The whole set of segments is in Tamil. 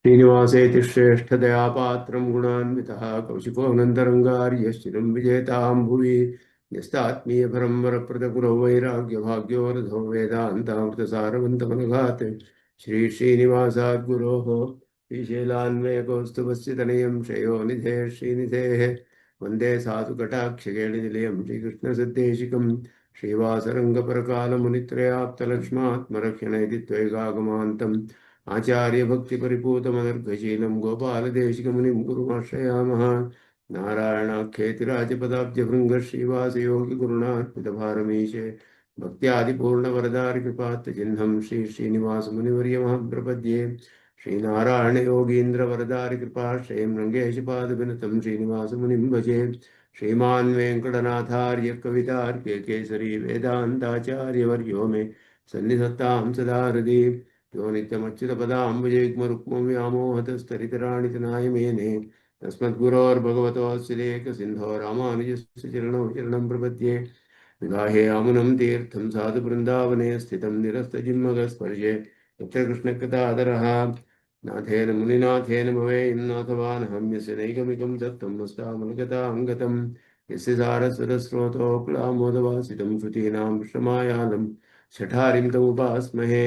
श्रीनिवासेति श्रेष्ठदया पात्रं गुणान्वितः कौशिकोऽनन्तरङ्गार्यश्चिरं विजेतां भुवि न्यस्तात्मीयपरं वरप्रदगुरौ वैराग्यभाग्यो रथो वेदान्तामृतसारवन्तमनघात् श्रीश्रीनिवासाद्गुरोः श्रीशैलान्वयकौस्तुभस्य तनयं श्रेयोनिधेः श्रीनिधेः वन्दे साधुकटाक्षकेलिनिलयं श्रीकृष्णसद्देशिकं श्रीवासरङ्गपरकालमुनित्रयाप्तलक्ष्मात्मरक्षण इति त्वैकागमान्तम् आचार्य भक्ति परिपूतमनर्घशीलं गोपालदेशिकमुनिं गुरुमाश्रयामः नारायणाख्येतिराजपदाब्जभृङ्ग श्रीवासयोगि गुरुणार्पितभारमीशे भक्त्यादिपूर्णवरदारिकृपात्तचिह्नं श्री श्रीनिवासमुनिवर्यमहं प्रपद्ये श्रीनारायण योगीन्द्रवरदारिकृपाश्रयं रङ्गेशपादविनतं श्रीनिवासमुनिं भजे श्रीमान् वेङ्कटनाथार्य कवितार्के केसरी वेदान्ताचार्यवर्यो मे सन्निधत्तां सदा हृदि यो नित्यमच्युतपदाम्बुजयुग्मरुक्मव्यामोहतस्तरितराणि तनाय मेने तस्मद्गुरोर्भगवतोऽस्य देकसिन्धो रामानुजस्य चरणौ चरणं प्रपद्ये विगाहे आमुनं तीर्थं साधुवृन्दावने स्थितं निरस्तजिह्मगस्पर्शे यत्र कृष्णकृतादरः नाथेन मुनिनाथेन भवेयं नाथवानहं यस्य नैकमिकं दत्तं मस्तामनुगताङ्गतं यस्य सारस्वतस्रोतोऽक्लामोदवासितं श्रुतीनां श्रमायालं शठारिं तमुपास्महे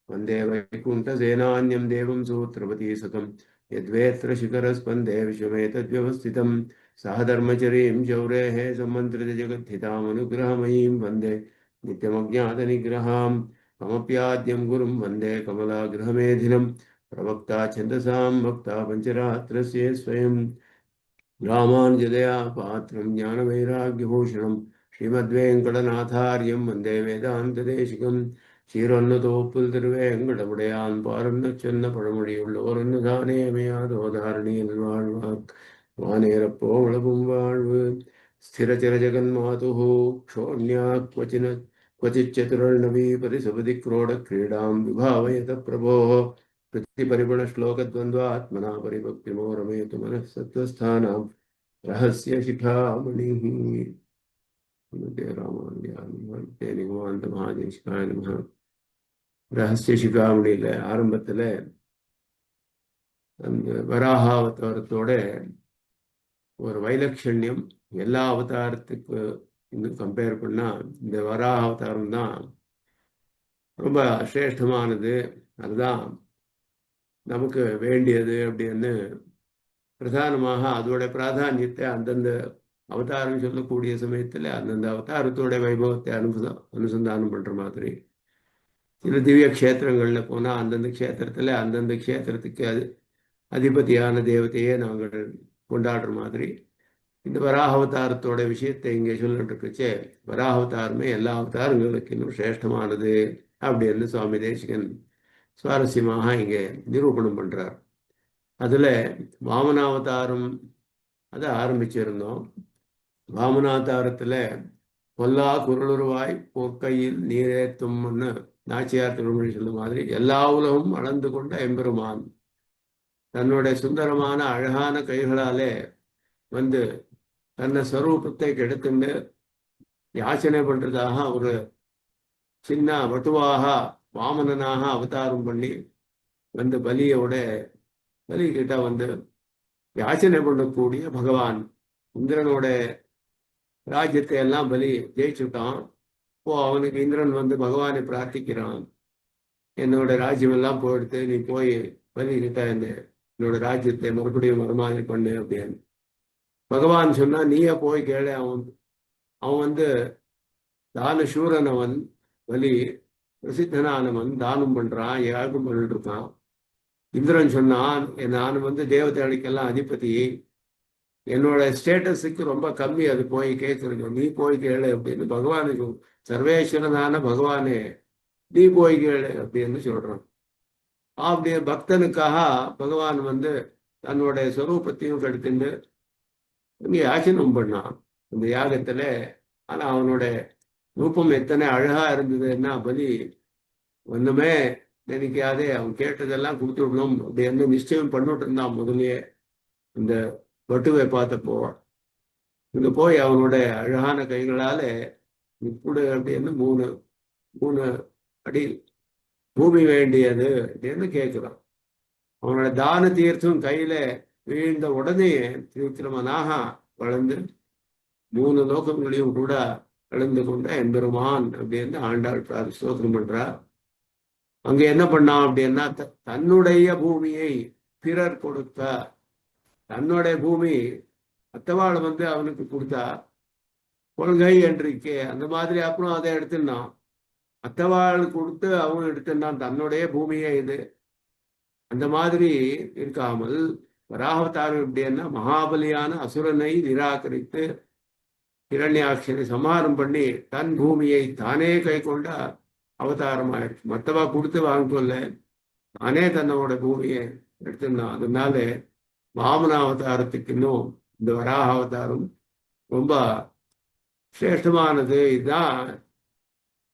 वन्दे वैकुण्ठसेनान्यं देवं सूत्रपतीसकं यद्वेत्र शिखरस्पन्दे विश्वमेतद्व्यवस्थितं सह धर्मचरीं शौरेः सम्मन्त्रितजगद्धितामनुग्रहमयीं वन्दे नित्यमज्ञातनिग्रहां कमप्याद्यं गुरुं वन्दे कमलागृहमेधिनं प्रवक्ता छन्दसां वक्ता पञ्चरात्रस्य स्वयं रामानुजदया पात्रं ज्ञानवैराग्यभूषणं श्रीमद्वेङ्कटनाथार्यं वन्दे वेदान्तदेशिकं சீரொன்னதோப்புல் திருவேங்கடமுடையான் பாரன்னு சொன்ன பழமொழியுள்ளோரொன்னுதானே அமையாதோதாரணியில் வாழ்வார் வானேரப்போ உளவும் வாழ்வு ஸ்திரச்சர ஜெகன்மாது க்ஷோண்யா क्वचिच्चतुर्णवी परिसपदि क्रोड क्रीडां विभावयत प्रभो प्रतिपरिपणश्लोकद्वन्द्वात्मना परिभक्तिमोरमेतु मनः सत्त्वस्थानां रहस्य शिखामणिः रामानुजाय निगमान्त महादेशिकाय नमः ரகசிய சிகாமணியில் ஆரம்பத்தில் அந்த வராக அவதாரத்தோட ஒரு வைலட்சண்யம் எல்லா அவதாரத்துக்கு இன்னும் கம்பேர் பண்ணால் இந்த வராக அவதாரம் தான் ரொம்ப சிரேஷ்டமானது, அதுதான் நமக்கு வேண்டியது அப்படின்னு பிரதானமாக அதோட பிராதானியத்தை அந்தந்த அவதாரம் சொல்லக்கூடிய சமயத்தில் அந்தந்த அவதாரத்தோட வைபவத்தை அனுசந்தானம் பண்ணுற மாதிரி சில திவ்ய க்ஷேத்திரங்களில் போனால் அந்தந்த க்ஷேத்திரத்தில் அந்தந்த க்ஷேத்திரத்துக்கு அதிபதியான தேவதையே நாங்கள் கொண்டாடுற மாதிரி இந்த வராக அவதாரத்தோட விஷயத்தை இங்கே சொல்லிட்டு இருக்குச்சே, வராக அவதாரமே எல்லா அவதாரங்களுக்கு இன்னும் சிரேஷ்டமானது அப்படின்னு சுவாமி தேசிகன் சுவாரஸ்யமாக இங்கே நிரூபணம் பண்ணுறார். அதில் வாமனாவதாரம் அதை ஆரம்பிச்சிருந்தோம். வாமனாவதாரத்தில் பொல்லா குரலுருவாய் போக்கையில் நீரேத்தும்னு நாச்சியார் திருமொழி சொல்லும் மாதிரி எல்லா உலகம் அளந்து கொண்ட எம்பெருமான் தன்னுடைய சுந்தரமான அழகான கைகளாலே வந்து தன்னை ஸ்வரூபத்தை கெடுத்துண்டு யாச்சனை பண்றதாக ஒரு சின்ன வட்டுவாக வாமனனாக அவதாரம் பண்ணி வந்து பலி கிட்ட வந்து யாச்சனை பண்ணக்கூடிய பகவான் இந்திரனோட ராஜ்யத்தை எல்லாம் பலி ஜெயிச்சுட்டான். இப்போ அவனுக்கு இந்திரன் வந்து பகவானை பிரார்த்திக்கிறான், என்னோட ராஜ்யம் எல்லாம் போயிடுத்து, நீ போய் பலி கிட்ட என்னோட ராஜ்யத்தை மறுபடியும் மறுமாதிரி பண்ணு அப்படின்னு பகவான் சொன்னா, நீயே போய் கேளு. அவன் வந்து தான சூரனவன், பலி பிரசித்தனானவன், தானம் பண்றான், யாருக்கும் பண்ணிட்டு இருக்கான். இந்திரன் சொன்னான், நான் வந்து தேவதைகளுக்கெல்லாம் அதிபதி, என்னோட ஸ்டேட்டஸுக்கு ரொம்ப கம்மி, அது போய் கேட்கறது, நீ போய் கேளு அப்படின்னு பகவானுக்கு சர்வேஸ்வரனான பகவானே நீ போய் கேளு அப்படின்னு சொல்றான். அப்படி பக்தனுக்காக பகவான் வந்து தன்னோட ஸ்வரூபத்தையும் கெடுத்துட்டு இங்கே யாச்சனம் பண்ணான் இந்த யாகத்துல. ஆனா அவனோட ரூபம் எத்தனை அழகா இருந்ததுன்னா பலி ஒண்ணுமே நினைக்காதே அவன் கேட்டதெல்லாம் கொடுத்து விடணும் அப்படின்னு நிச்சயம் பண்ணிட்டு இருந்தான் முதலியே. இந்த வட்டுவை பார்த்தப்போ இங்க போய் அவனோட அழகான கைகளால இப்படி அப்படின்னு மூணு அடி பூமி வேண்டியது அப்படின்னு கேட்கிறான். அவனோட தான தீர்த்தம் கையில வீழ்ந்த உடனே திருத்திரமனாக வளர்ந்து 3 லோகங்களையும் கூட கலந்து கொண்ட எம்பெருமான் அப்படின்னு ஆண்டாள் ஸ்தோத்திரம் பண்றார். அங்க என்ன பண்ணான் அப்படின்னா, தன்னுடைய பூமியை பிறர் கொடுத்த, தன்னுடைய பூமி மற்றவாள் அவனுக்கு கொடுத்தா கொள்கை என்றிருக்கே அந்த மாதிரி. அப்புறம் அதை எடுத்துனான், மற்றவாள் கொடுத்து அவன் எடுத்துனான் தன்னுடைய பூமியே இது. அந்த மாதிரி இருக்காமல் வராகவதாரம் எப்படின்னா, மகாபலியான அசுரனை நிராகரித்து இரண்யாட்சனை சமாரம் பண்ணி தன் பூமியை தானே கை கொண்ட அவதாரம் ஆயிடுச்சு. மற்றவா கொடுத்து வாங்கிக்கொள்ள, தானே தன்னோட பூமியை எடுத்துருந்தான். அதனால வாமன அவதாரத்துக்கு இன்னும் இந்த வராக அவதாரம் ரொம்ப சிரேஷ்டமானது, இதுதான்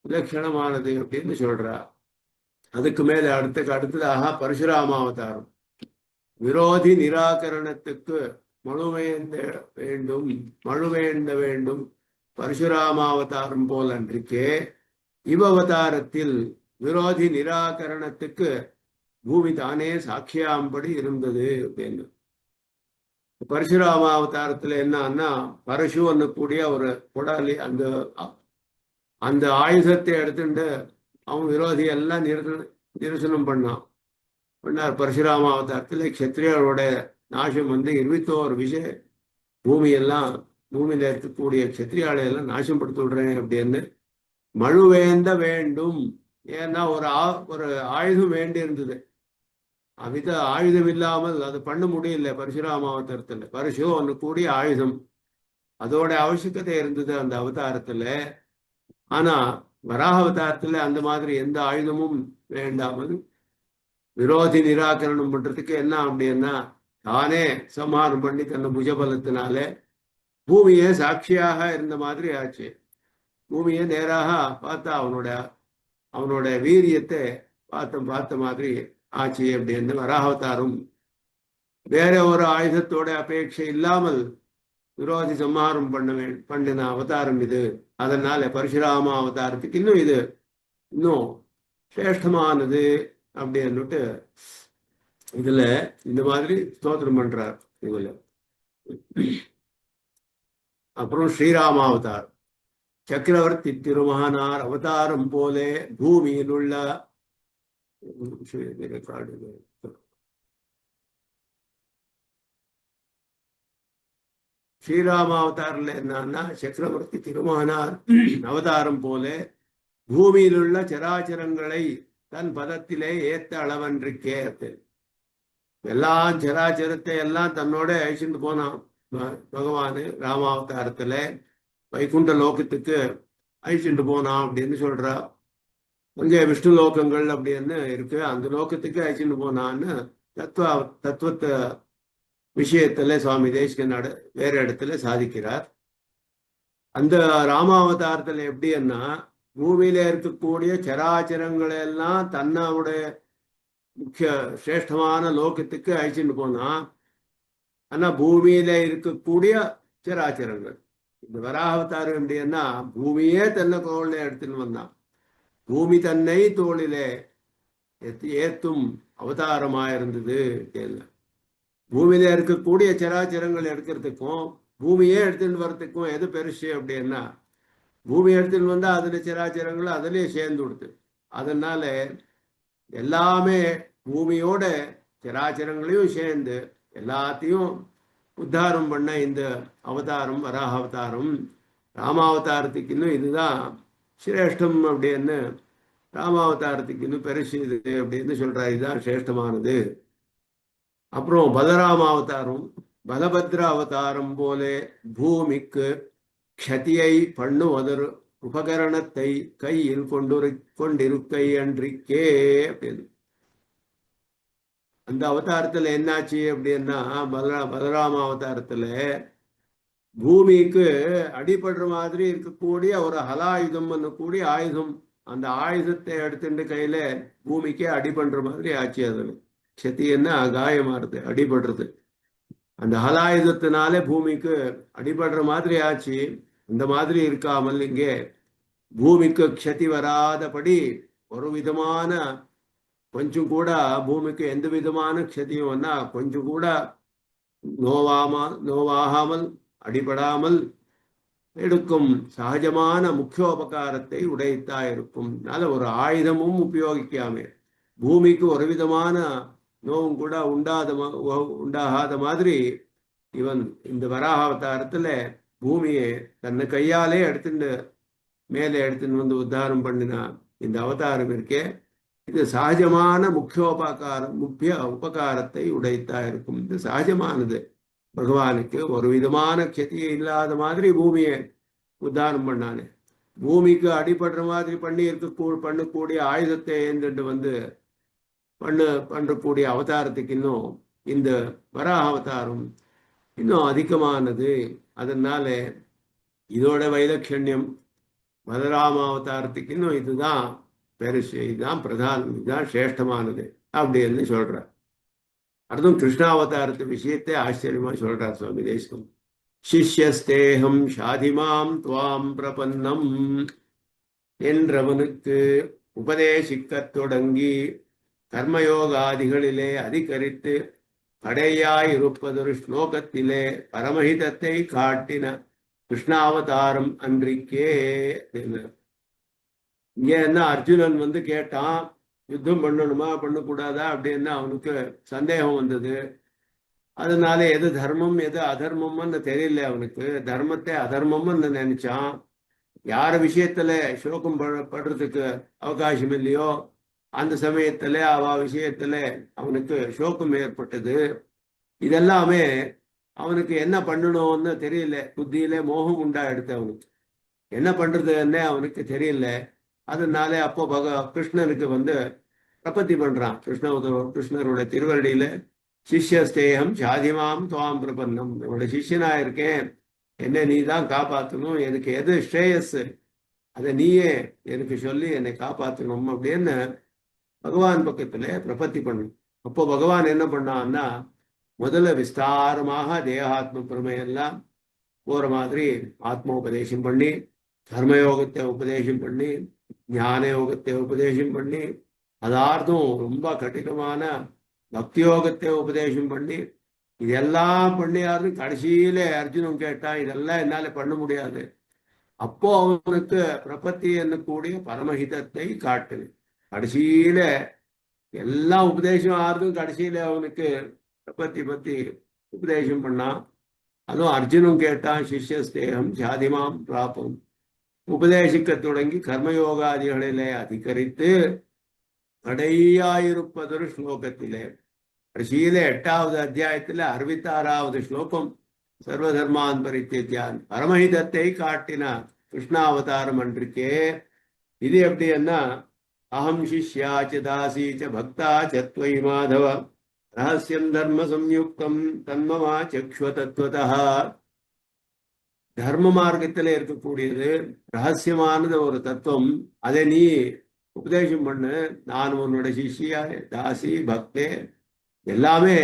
விலட்சணமானது அப்படின்னு சொல்றா. அதுக்கு மேல அடுத்ததாக பரசுராம அவதாரம். விரோதி நிராகரணத்துக்கு மழுவேந்த வேண்டும், மழுவேண்ட வேண்டும் பரசுராமாவதாரம் போல் அன்றைக்கே இவ்வவதாரத்தில் விரோதி நிராகரணத்துக்கு பூமி தானே சாட்சியாம்படி இருந்தது அப்படின்னு. பரசுராம அவதாரத்துல என்னன்னா, பரசு கூடிய ஒரு கொடாலி, அந்த அந்த ஆயுதத்தை எடுத்துட்டு அவன் விரோதி எல்லாம் நிரசனம் பண்ணார். பரசுராம அவதாரத்துல கஷத்திரியரோட நாசம் 21 விஷய பூமியில இருக்கக்கூடிய கஷத்திரியாலை எல்லாம் நாசம் படுத்தி விடுறேன் அப்படின்னு மழுவேந்த வேண்டும். ஏன்னா ஒரு ஆயுதம் வேண்டி இருந்தது. அவித ஆயுதம் இல்லாமல் அது பண்ண முடியல பரசுராம அவதாரத்துல. பரசு கூடிய ஆயுதம், அதோட அவசியக்கதை இருந்தது அந்த அவதாரத்துல. ஆனா வராக அவதாரத்துல அந்த மாதிரி எந்த ஆயுதமும் வேண்டாமல் விரோதி நிராகரணம் பண்றதுக்கு என்ன அப்படின்னா, தானே சம்ஹாரம் பண்ணி தன்னை புஜபலத்தினால பூமியை சாட்சியாக இருந்த மாதிரி ஆச்சு. பூமியை நேராக பார்த்தா அவனோட வீரியத்தை பார்த்த மாதிரி ஆச்சு அப்படின்னு வராகவதாரம். வேற ஒரு ஆயுதத்தோட அபேட்சை இல்லாமல் விரோதி சம்ஹாரம் பண்ணின அவதாரம் இது. அதனால பரசுராம அவதாரத்துக்கு இது இன்னும் சிரேஷ்டமானது அப்படின்னுட்டு இதுல இந்த மாதிரி ஸ்தோத்திரம் பண்றார் இதுல. அப்புறம் ஸ்ரீராமாவதாரம். சக்கரவர்த்தி திருமகனார் அவதாரம் போலே பூமியில் உள்ள ஸ்ரீராமாவதாரில் என்னன்னா, சக்கரவர்த்தி திருமகனார் அவதாரம் போல பூமியில் உள்ள சராச்சரங்களை தன் பதத்திலே ஏத்த அளவன்றிருக்கே. எல்லாம் சராச்சரத்தை எல்லாம் தன்னோட அழிச்சுட்டு போனான் பகவானு. ராமாவதாரத்துல வைகுண்ட லோகத்துக்கு அழிச்சுட்டு போனான் அப்படின்னு சொல்றா. அங்கே விஷ்ணு லோகங்கள் அப்படின்னு இருக்கு, அந்த லோகத்துக்கு அழிச்சுட்டு போனான்னு தத்துவத்தை விஷயத்துல சுவாமி தேசிகன் வேற இடத்துல சாதிக்கிறார். அந்த ராமாவதாரத்துல எப்படின்னா, பூமியில இருக்கக்கூடிய சராச்சரங்களை எல்லாம் தன்னோட முக்கிய சிரேஷ்டமான லோகத்துக்கு அழிச்சுட்டு போனா. ஆனா பூமியில இருக்கக்கூடிய சராச்சரங்கள், இந்த வராகவதாரம் எப்படின்னா, பூமியே தன்னை தோளில எடுத்துன்னு வந்தான். பூமி தன்னை தோளிலே ஏத்தும் அவதாரமாயிருந்தது. பூமியில இருக்கக்கூடிய சராச்சரங்கள் எடுக்கிறதுக்கும் பூமியே எடுத்துட்டு வர்றதுக்கும் எது பெருசு அப்படின்னா, பூமி எடுத்துட்டு வந்தா அதுல சராச்சரங்கள் அதுலயே சேர்ந்து கொடுத்து. அதனால எல்லாமே பூமியோட சராச்சரங்களையும் சேர்ந்து எல்லாத்தையும் உத்தாரம் பண்ண இந்த அவதாரம் வராக அவதாரம். ராமாவதாரத்துக்கு இன்னும் இதுதான் சிரேஷ்டம் அப்படின்னு, ராமாவதாரத்துக்கு இன்னும் பெருசு இது அப்படின்னு சொல்றா. இதுதான் சிரேஷ்டமானது. அப்புறம் பலராம அவதாரம். பலபத்ர அவதாரம் போல பூமிக்கு க்ஷதியை பண்ணுவதொரு உபகரணத்தை கையில் கொண்டிருக்கை அன்றிக்கே அப்படின்னு. அந்த அவதாரத்துல என்னாச்சு அப்படின்னா, பலராம அவதாரத்துல பூமிக்கு அடிபடுற மாதிரி இருக்கக்கூடிய ஒரு ஹலாயுதம் கூடிய ஆயுதம், அந்த ஆயுதத்தை எடுத்துட்டு கையில பூமிக்கே அடிபடுற மாதிரி ஆச்சு. அதுல க்ஷதி என்ன, காயமாறுது, அடிபடுறது. அந்த ஹலாயுதத்தினாலே பூமிக்கு அடிபடுற மாதிரி ஆச்சு. அந்த மாதிரி இருக்காமல் இங்கே பூமிக்கு க்ஷதி வராதபடி ஒரு விதமான கொஞ்சம் கூட பூமிக்கு எந்த விதமான க்ஷதியும் வந்தா கொஞ்சம் கூட நோவாகாமல் அடிபடாமல் எடுக்கும் சகஜமான முக்கியோபகாரத்தை உடைத்தாயிருக்கும். அதனால ஒரு ஆயுதமும் உபயோகிக்காம பூமிக்கு ஒரு விதமான நோவும் கூட உண்டாகாத மாதிரி இவன் இந்த வராக அவதாரத்துல பூமியை தன்னை கையாலே எடுத்துட்டு மேலே எடுத்துன்னு வந்து உத்தாரம் பண்ணினா இந்த அவதாரம் இருக்கே, இது சகஜமான முக்கிய உபகாரத்தை உடைத்தா இருக்கும். இது சகஜமானது. பகவானுக்கு ஒரு விதமான க்ஷதியை இல்லாத மாதிரி பூமியை உத்தாரம் பண்ணானே. பூமிக்கு அடிபடுற மாதிரி பண்ணக்கூடிய ஆயுதத்தை ஏந்துட்டு வந்து பண்ணக்கூடிய அவதாரத்துக்கு இன்னும் இந்த வராக அவதாரம் இன்னும் அதிகமானது. அதனால இதோட வைலட்சண்யம் பலராம அவதாரத்துக்கு இன்னும் இதுதான் பெருசு, இதுதான் பிரதானம், இதுதான் சிரேஷ்டமானது அப்படின்னு சொல்றார். அதுவும் கிருஷ்ணாவதாரத்து விஷயத்தை ஆச்சரியமா சொல்றார் சுவாமி தேசிகம். சிஷ்யஸ்தேகம் ஷாதிமாம் துவாம் பிரபன்னம் என்றவனுக்கு உபதேசிக்கத் தொடங்கி கர்மயோகாதிகளிலே அதிகரித்து கடையாயிருப்பதொரு ஸ்லோகத்திலே பரமஹிதத்தை காட்டின கிருஷ்ணாவதாரம் அன்றிக்கே. இங்க என்ன அர்ஜுனன் வந்து கேட்டான், யுத்தம் பண்ணணுமா பண்ணக்கூடாதா அப்படின்னு அவனுக்கு சந்தேகம் வந்தது. அதனால எது தர்மம் எது அதர்மம்னு தெரியல. அவனுக்கு தர்மத்தை அதர்மம்னு நினைச்சான். யார விஷயத்துல சோகம் படுறதுக்கு அவகாசம் இல்லையோ அந்த சமயத்துல அவ விஷயத்துல அவனுக்கு சோகம் ஏற்பட்டது. இதெல்லாமே அவனுக்கு என்ன பண்ணணும்னு தெரியல. புத்தியில மோகம் உண்டாயிடுது. அவனுக்கு என்ன பண்றதுன்னு அவனுக்கு தெரியல. அதனால அப்போ கிருஷ்ணனுக்கு வந்து பிரபத்தி பண்றான். கிருஷ்ணருடைய திருவருடியில சிஷ்யஸ்தேகம் சாதிமாம் துவாம் பிரபன்னம், என்னோட சிஷ்யனா இருக்கேன், என்ன நீ தான் காப்பாற்றணும், எனக்கு எது ஸ்ரேயஸ் அதை நீயே எனக்கு சொல்லி என்னை காப்பாற்றணும் அப்படின்னு பகவான் பக்கத்துல பிரபத்தி பண்ணணும். அப்போ பகவான் என்ன பண்ணான்னா முதல்ல விஸ்தாரமாக தேகாத்ம பிரமையெல்லாம் போற மாதிரி ஆத்மோபதேசம் பண்ணி, கர்மயோகத்தை உபதேசம் பண்ணி, ஞான யோகத்தை உபதேசம் பண்ணி, அதார்த்தம் ரொம்ப கடினமான பக்தியோகத்தை உபதேசம் பண்ணி, இதெல்லாம் பண்ணியாரு. கடைசியில அர்ஜுனன் கேட்டான், இதெல்லாம் என்னால பண்ண முடியாது. அப்போ அவனுக்கு பிரபத்தி என்னக்கூடிய பரமஹிதத்தை காட்டுது. கடைசியில எல்லாம் உபதேசம் ஆறுதும் கடைசியில அவனுக்கு பிரபத்தி பத்தி உபதேசம் பண்ணான். அதுவும் அர்ஜுனும் கேட்டான், சிஷ்யஸ்தேகம் சாதிமாம் பிராபம், உபதேசிக்க தொடங்கி கர்மயோகாதிகளிலே அதிகரித்து கடையாயிருப்பதொரு ஸ்லோகத்திலே கடைசியில 8வது அத்தியாயத்துல 66வது ஸ்லோகம் சர்வதர்மான் பரித்யஜ்யான் பரமஹிதத்தை காட்டின கிருஷ்ணாவதாரம் அன்றிக்கே. இது எப்படின்னா அகம் சிஷ்யாச்ச தாசீச்ச பக்தா சத்வை மாதவ ரகசியம் தர்ம சம்யுக்தம் தன்மமா சக்ஷ்வ தத்துவதா. தர்ம மார்க்கத்துல இருக்கக்கூடியது ரகசியமானது ஒரு தத்துவம், அதை நீ உபதேசம் பண்ணு. நான் உன்னோட சிஷ்யா தாசி பக்தே எல்லாமே,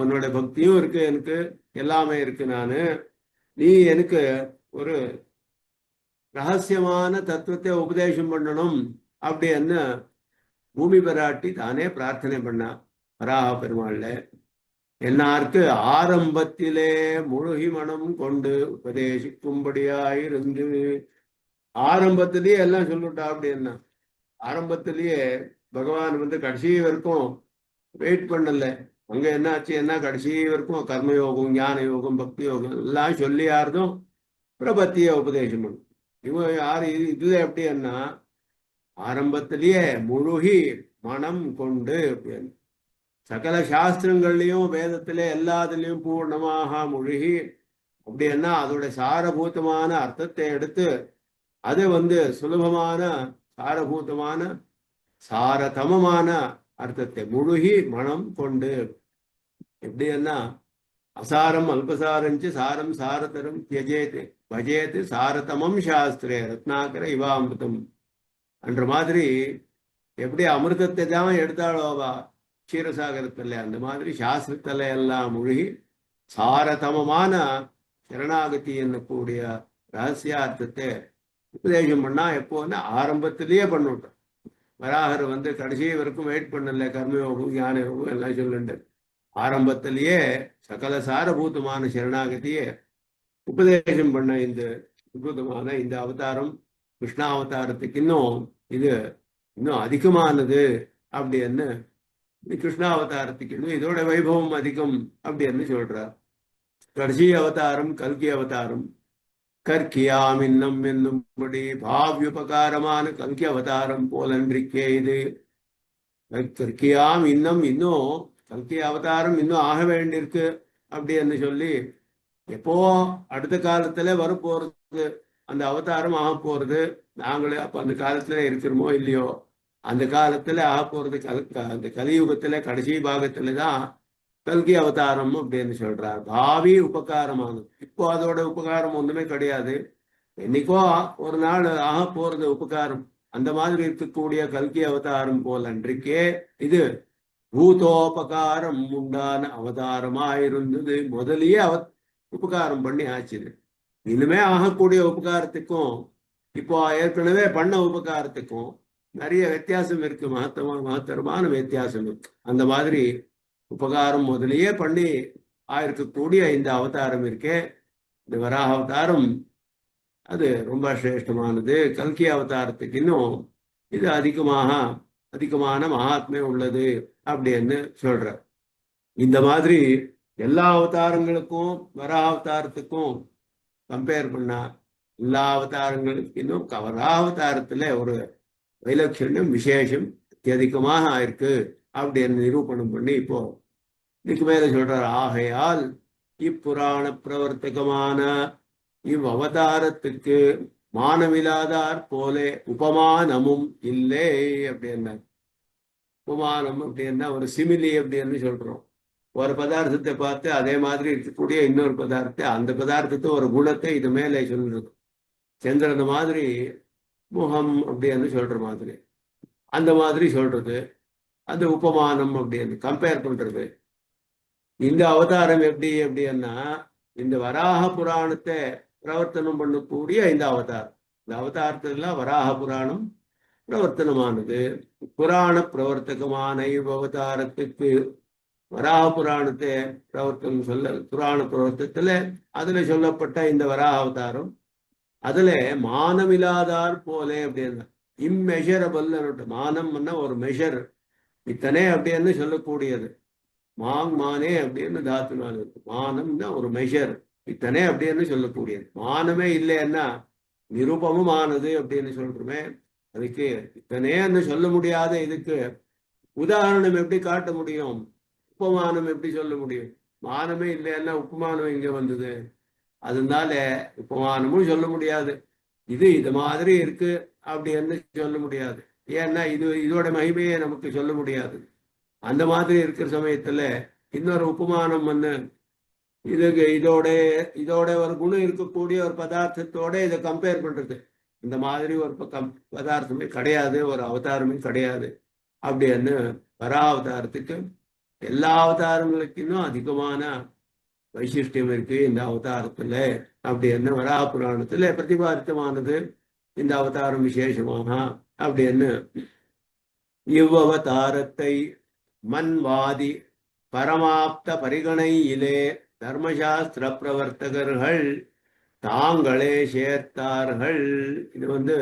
உன்னோட பக்தியும் இருக்கு, எனக்கு எல்லாமே இருக்கு. நீ எனக்கு ஒரு ரகசியமான தத்துவத்தை உபதேசம் பண்ணணும் அப்படின்னு பூமி பிராட்டி தானே பிரார்த்தனை பண்ணா வராக பெருமாள்ல. எல்லாருக்கு ஆரம்பத்திலே முழுகி மனம் கொண்டு உபதேசிக்கும்படியாயிருந்து ஆரம்பத்திலேயே எல்லாம் சொல்லிட்டா. அப்படின்னா ஆரம்பத்திலேயே பகவான் வந்து கடைசி வரைக்கும் வெயிட் பண்ணல. அங்க என்னாச்சு, என்ன கடைசி வரைக்கும் கர்மயோகம் ஞான யோகம் பக்தி யோகம் எல்லாம் சொல்லி யாருதும் பிரபத்திய உபதேசம் பண்ணும். இவங்க யாரு இதுல எப்படின்னா ஆரம்பத்திலேயே முழுகி மனம் கொண்டு சகல சாஸ்திரங்கள்லயும் வேதத்திலே எல்லாத்துலயும் பூர்ணமாக முழுகி அப்படின்னா அதோட சாரபூதமான அர்த்தத்தை எடுத்து அது வந்து சுலபமான சாரபூதமான சாரதமமான அர்த்தத்தை முழுகி மனம் கொண்டு எப்படின்னா அசாரம் அல்பசாரஞ்சு சாரம் சாரதரம் தியஜேது பஜேது சாரதமம் சாஸ்திரே ரத்னாகர இவாமிருதம் என்ற மாதிரி எப்படி அமிர்தத்தை தான் எடுத்தாளோவா க்ஷீரசாகரத்துல, அந்த மாதிரி சாஸ்திரத்துல எல்லாம் முழுகி சாரதமமான சரணாகதி என்னக்கூடிய ரகசியார்த்தத்தை உபதேசம் பண்ணா எப்போன்னா ஆரம்பத்திலேயே பண்ணிவிட்டோம். வராகர் வந்து கடைசி வரைக்கும் வெயிட் பண்ணல, கர்மயோகம் ஞான யோகம் எல்லாம் சொல்லுண்டு ஆரம்பத்திலேயே சகல சாரபூதமான சரணாகதியை உபதேசம் பண்ண இந்த அற்புதமான இந்த அவதாரம் கிருஷ்ணாவதாரத்துக்கு இது இன்னும் அதிகமானது அப்படின்னு கிருஷ்ணாவதாரத்துக்கு இன்னும் இதோட வைபவம் அதிகம் அப்படின்னு சொல்றார். கடைசி அவதாரம் கல்கி அவதாரம். கற்கியாம் இன்னும் என்னும்படி பாவ்யுபகாரமான கல்கி அவதாரம் போலன்றிருக்கே இது. கற்கியாம் இன்னும் கல்கி அவதாரம் இன்னும் ஆக வேண்டியிருக்கு அப்படின்னு சொல்லி எப்போ அடுத்த காலத்துல வரப்போறது அந்த அவதாரம் ஆக போறது. நாங்களே அப்ப அந்த காலத்துல இருக்கிறோமோ இல்லையோ, அந்த காலத்துல ஆக போறது அந்த கலியுகத்துல கடைசி பாகத்துலதான் கல்கி அவதாரம் அப்படின்னு சொல்றார். பாவி உபகாரமானது. இப்போ அதோட உபகாரம் ஒண்ணுமே கிடையாது. என்னைக்கோ ஒரு நாள் ஆக போறது உபகாரம். அந்த மாதிரி இருக்கக்கூடிய கல்கி அவதாரம் போல் அன்றைக்கே இது பூதோபகாரம் உண்டான அவதாரமாயிருந்தது. முதலியே உபகாரம் பண்ணி ஆச்சுது. இனிமே ஆகக்கூடிய உபகாரத்துக்கும் இப்போ ஏற்கனவே பண்ண உபகாரத்துக்கும் நிறைய வித்தியாசம் இருக்கு. மகத்தரமான வித்தியாசம் இருக்கு. அந்த மாதிரி உபகாரம் முதலியே பண்ணி ஆயிருக்கக்கூடிய இந்த அவதாரம் இருக்கே, இந்த வராக அவதாரம், அது ரொம்ப சிரேஷ்டமானது. கல்கி அவதாரத்துக்கு இன்னும் இது அதிகமான மகாத்மியம் உள்ளது அப்படின்னு சொல்ற. இந்த மாதிரி எல்லா அவதாரங்களுக்கும் வராக அவதாரத்துக்கும் கம்பேர் பண்ணா எல்லா அவதாரங்களுக்கு இன்னும் வராக அவதாரத்துல ஒரு வைலட்சண்யம் விசேஷம் அத்தியதிகமாக ஆயிருக்கு அப்படின்னு நிரூபணம் பண்ணி இப்போ இதுக்கு மேல சொல்றார். ஆகையால் இப்புராண பிரவர்த்தகமான இவ் அவதாரத்துக்கு மானமில்லாதார் போலே உபமானமும் இல்லை அப்படின்னா. உபமானம் அப்படின்னா ஒரு சிமிலி அப்படின்னு சொல்றோம். ஒரு பதார்த்தத்தை பார்த்து அதே மாதிரி இருக்கக்கூடிய இன்னொரு பதார்த்தத்தை, அந்த பதார்த்தத்தை ஒரு குணத்தை இது மேலே சொல்றது. சந்திரன் மாதிரி முகம் அப்படின்னு சொல்ற மாதிரி, அந்த மாதிரி சொல்றது அது உபமானம் அப்படின்னு கம்பேர் பண்றது. இந்த அவதாரம் எப்படி அப்படின்னா இந்த வராக புராணத்தை பிரவர்த்தனம் பண்ணக்கூடிய இந்த அவதாரம். இந்த அவதாரத்துல வராக புராணம் பிரவர்த்தனமானது. புராண பிரவர்த்தகமான அவதாரத்துக்கு வராக புராணத்தை பிரவர்த்தனம் புராண பிரவர்த்தத்துல அதுல சொல்லப்பட்ட இந்த வராக அவதாரம் அதுல மானமில்லாதார் போலே அப்படின்னா இம்மெஷரபிள். மானம்னா ஒரு மெஷர், இத்தனை அப்படின்னு சொல்லக்கூடியது. மானே அப்படின்னு தாத்துனால இருக்கு. மானம்னா ஒரு மெஷர், இத்தனை அப்படின்னு சொல்லக்கூடியது. மானமே இல்லைன்னா நிருபமும் ஆனது அப்படின்னு சொல்றோமே, அதுக்கு இத்தனைன்னு சொல்ல முடியாத இதுக்கு உதாரணம் எப்படி காட்ட முடியும்? உபமானம் எப்படி சொல்ல முடியும்? மானமே இல்லைன்னா உபமானம் எங்க வந்தது? அதனால உபமானமும் சொல்ல முடியாது. இது மாதிரி இருக்கு அப்படின்னு சொல்ல முடியாது. ஏன்னா இதோட மகிமையை நமக்கு சொல்ல முடியாது. அந்த மாதிரி இருக்கிற சமயத்துல இன்னொரு உபமானம் இதுக்கு இதோட ஒரு குணம் இருக்கக்கூடிய ஒரு பதார்த்தத்தோட இதை கம்பேர் பண்றது. இந்த மாதிரி ஒரு பதார்த்தமே கிடையாது, ஒரு அவதாரமே கிடையாது அப்படின்னு வராவதாரத்துக்கு எல்லா அவதாரங்களுக்கு இன்னும் அதிகமான வைசிஷ்டியம் இருக்கு இந்த அவதாரத்துல அப்படின்னு வராக புராணத்துல பிரதிபாதித்தமானது. இந்த அவதாரம் விசேஷமாக அப்படின்னு இவ்வவதாரத்தை மன்வாதி பரமாப்த பரிகணையிலே தர்மசாஸ்திர பிரவர்த்தகர்கள் தாங்களே சேர்த்தார்கள். இது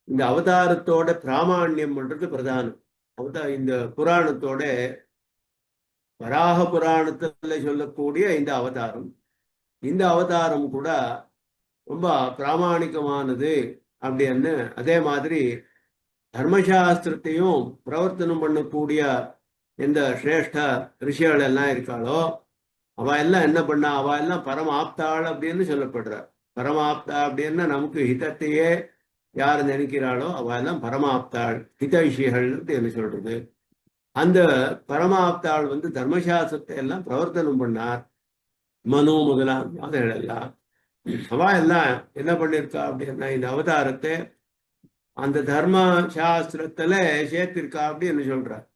இந்த அவதாரத்தோட பிராமாண்யம் பண்றது பிரதானம். இந்த புராணத்தோட வராக புராணத்துல சொல்லக்கூடிய இந்த அவதாரம் கூட ரொம்ப பிராமணிகமானது அப்படின்னு. அதே மாதிரி தர்மசாஸ்திரத்தையும் பிரவர்த்தனம் பண்ணக்கூடிய எந்த சிரேஷ்ட ரிஷிகள் எல்லாம் இருக்காளோ அவ எல்லாம் என்ன பண்ணா, அவ எல்லாம் பரமாப்தாள் அப்படின்னு சொல்லப்படுற. பரமாப்தா அப்படின்னா நமக்கு ஹிதத்தையே யார் நினைக்கிறாளோ அவ எல்லாம் பரமாப்தாள், ஹிதவிஷிகள் அப்படின்னு சொல்றது. அந்த பரமாப்தாள் தர்மசாஸ்திரத்தை எல்லாம் பிரவர்த்தனம் பண்ணார். மனு முதலாம் எல்லாம் அவ எல்லாம் என்ன பண்ணிருக்கா அப்படின்னா இந்த அவதாரத்தை அந்த தர்ம சாஸ்திரத்துல சேர்த்திருக்கா அப்படின்னு சொல்றார்.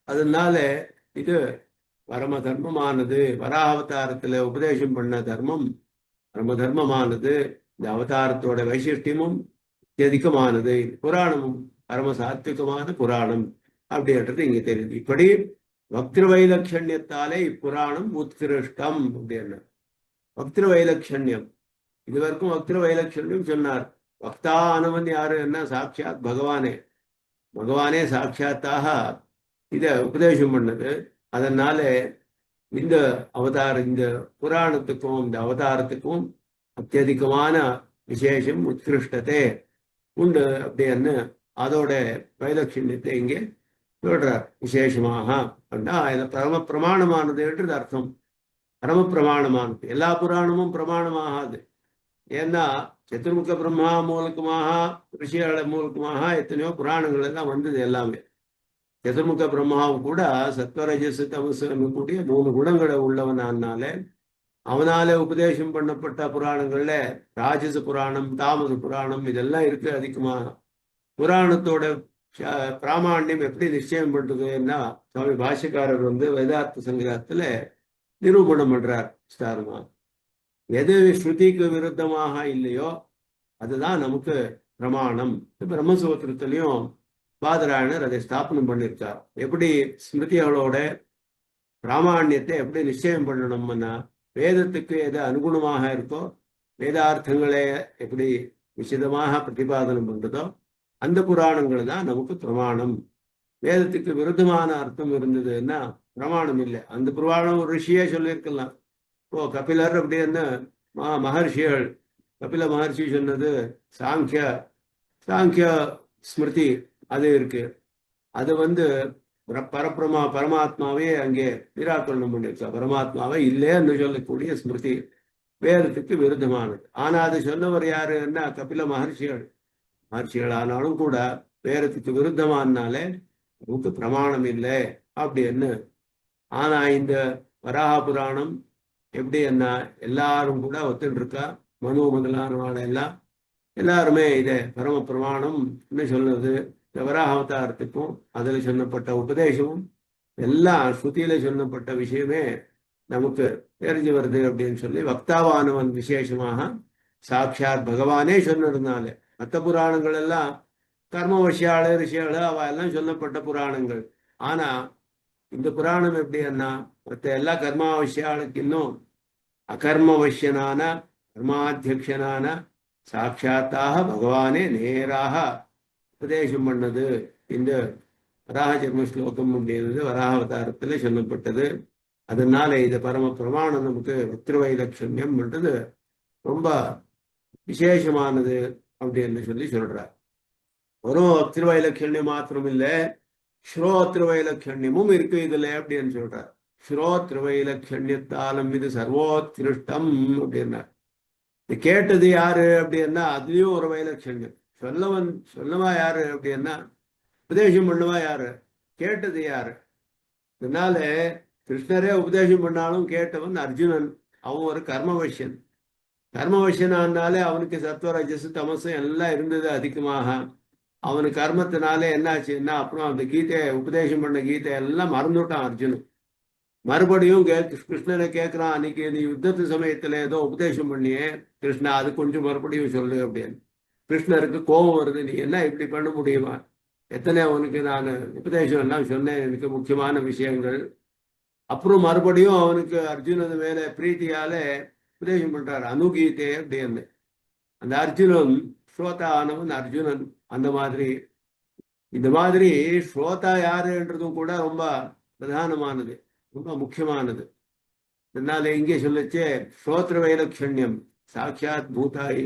அதனால இது பரம தர்மமானது. வராவதாரத்துல உபதேசம் பண்ண தர்மம் பரம தர்மமானது. இந்த அவதாரத்தோட வைசிஷ்டியமும் அதிகமானது. புராணமும் பரம சாத்விகமான புராணம் அப்படின்றது இங்க தெரியுது. இப்படி பக்திர வைலட்சண்யத்தாலே இப்புராணம் உத்கிருஷ்டம் அப்படின்னு. பக்திர வைலட்சண்யம், இதுவரைக்கும் பக்திர வைலட்சண்யம் சொன்னார். பக்தா ஆனவன் யாரு என்ன? சாட்சாத் பகவானே. பகவானே சாட்சாத்தாக இத உபதேசம் பண்ணது. அதனால இந்த அவதாரம், இந்த புராணத்துக்கும் இந்த அவதாரத்துக்கும் அத்தியதிகமான விசேஷம் உத்கிருஷ்டத்தை உண்டு அப்படின்னு அதோட வைலட்சண்யத்தை இங்கே சொல்றார். விசேஷமாக அப்படின்னா பரம பிரமாணமானது என்றது அர்த்தம். பரம பிரமாணமானது. எல்லா புராணமும் பிரமாணமாகாது. ஏன்னா சதுர்முக பிரம்மா மூலகமாக, ரிஷிகள மூலகமாக எத்தனையோ புராணங்கள் எல்லாம் வந்தது. எல்லாமே சதுர்முக பிரம்மாவும் கூட சத்வரஜஸ் தமசு கூடிய 3 குணங்களை உள்ளவனானால அவனால உபதேசம் பண்ணப்பட்ட புராணங்கள்ல ராஜச புராணம், தாமச புராணம் இதெல்லாம் இருக்கு. அதிகமாக புராணத்தோட பிராமாண்யம் எப்படி நிச்சயம் பண்றதுன்னா சுவாமி பாஷ்யக்காரர் வேதார்த்த சங்கிரகத்துல நிரூபணம் பண்றார் விஸ்தாரமா. எது ஸ்ருதிக்கு விருத்தமாக இல்லையோ அதுதான் நமக்கு பிரமாணம். பிரம்மசூத்திரத்திலையும் பாதராயணர் அதை ஸ்தாபனம் பண்ணியிருக்கார். எப்படி ஸ்மிருதிகளோட பிராமாண்யத்தை எப்படி நிச்சயம் பண்ணணும்னா, வேதத்துக்கு எது அனுகுணமாக இருக்கோ, வேதார்த்தங்களே எப்படி விசிதமாக பிரதிபாதனம் பண்றதோ அந்த புராணங்கள் தான் நமக்கு பிரமாணம். வேதத்துக்கு விருத்தமான அர்த்தம் இருந்ததுன்னா பிரமாணம் இல்லை. அந்த புராணம் ஒரு ரிஷியே சொல்லியிருக்கலாம். ஓ கபிலர் அப்படின்னு மகர்ஷிகள், கபில மகர்ஷி சொன்னது சாங்கிய ஸ்மிருதி அது இருக்கு. அது பரமாத்மாவே அங்கே நிராகரணம் பண்ணிருக்கா. பரமாத்மாவே இல்லைன்னு சொல்லக்கூடிய ஸ்மிருதி வேதத்துக்கு விருத்தமானது. ஆனா அது சொன்னவர் யாருன்னா கபில மகர்ஷிகள். மகர்ஷிகள் ஆனாலும் கூட வேதத்துக்கு விருத்தமானாலே நமக்கு பிரமாணம் இல்லை அப்படின்னு. ஆனா இந்த வராக புராணம் எப்படி என்ன எல்லாரும் கூட ஒத்துட்டு இருக்கா. மனு முதலானவாட எல்லாம் எல்லாருமே இதை பரம பிரமாணம் சொல்லுது. இந்த வராக அவதாரத்துக்கும் அதுல சொன்னப்பட்ட உபதேசமும் எல்லாம் ஸ்ருதியில சொன்னப்பட்ட விஷயமே நமக்கு தெரிஞ்சு வருது அப்படின்னு சொல்லி வக்தாவானவன் விசேஷமாக சாட்சாத் பகவானே சொன்னதுனால. மற்ற புராணங்கள் எல்லாம் கர்மவசியாளு ரிஷியாளு அவ எல்லாம் சொல்லப்பட்ட புராணங்கள். ஆனா இந்த புராணம் எப்படின்னா மற்ற எல்லா கர்மாவசியாளுக்கு இன்னும் அகர்மவசியனான கர்மாத்தியக்ஷனான சாட்சாத்தாக பகவானே நேராக உபதேசம் பண்ணது. இந்த வராக ஜென்ம ஸ்லோகம் அப்படின்றது வராக அவதாரத்துல சொல்லப்பட்டது. அதனால இது பரம பிரமாணம். நமக்கு வக்திரவைலட்சண்யம் பண்றது ரொம்ப விசேஷமானது அப்படின்னு சொல்லி சொல்றார். ஒரு வக்திரவைலட்சண்யம் மாத்திரம் இல்லை, ஸ்ரோத்ரவைலட்சண்யமும் இருக்கு இதுல அப்படின்னு சொல்றார். ஸ்ரோத்ரவைலட்சண்யத்தாலும் இது சர்வோத்கிருஷ்டம் அப்படின்னார். இது கேட்டது யாரு அப்படின்னா அதுலயும் ஒரு வைலட்சண்யம். சொல்லவா யாரு அப்படின்னா உபதேசம் பண்ணுவா யாரு, கேட்டது யாரு. இதனால கிருஷ்ணரே உபதேசம் பண்ணாலும் கேட்டவன் அர்ஜுனன். அவன் ஒரு கர்மவசியன். கர்மவசியனானாலே அவனுக்கு சத்வரஜசு தமசு எல்லாம் இருந்தது அதிகமாக. அவனுக்கு கர்மத்தினாலே என்னாச்சுன்னா அப்புறம் அந்த கீதையை உபதேசம் பண்ண கீதை எல்லாம் மறந்துவிட்டான் அர்ஜுனன். மறுபடியும் கிருஷ்ணனை கேட்கிறான், அன்னைக்கு நீ யுத்தத்து சமயத்துல ஏதோ உபதேசம் பண்ணியே கிருஷ்ணா, அது கொஞ்சம் மறுபடியும் சொல்லு அப்படின்னு. கிருஷ்ணருக்கு கோபம் வருது. நீ என்ன இப்படி பண்ண முடியுமா? எத்தனை அவனுக்கு நான் உபதேசம் எல்லாம் சொன்னேன், எனக்கு முக்கியமான விஷயங்கள். அப்புறம் மறுபடியும் அவனுக்கு அர்ஜுனது மேல பிரீத்தியால உபதேசம் பண்றாரு அனுகீதே அப்படின்னு. அந்த அர்ஜுனன் ஸ்ரோதா ஆனவன் அர்ஜுனன். அந்த மாதிரி இந்த மாதிரி ஸ்ரோதா யாருன்றதும் கூட ரொம்ப பிரதானமானது, ரொம்ப முக்கியமானது. அதனால இங்கே சொல்லச்சே ஸ்ரோத்ர வைலட்சண்யம் சாட்சாத் பூதாயி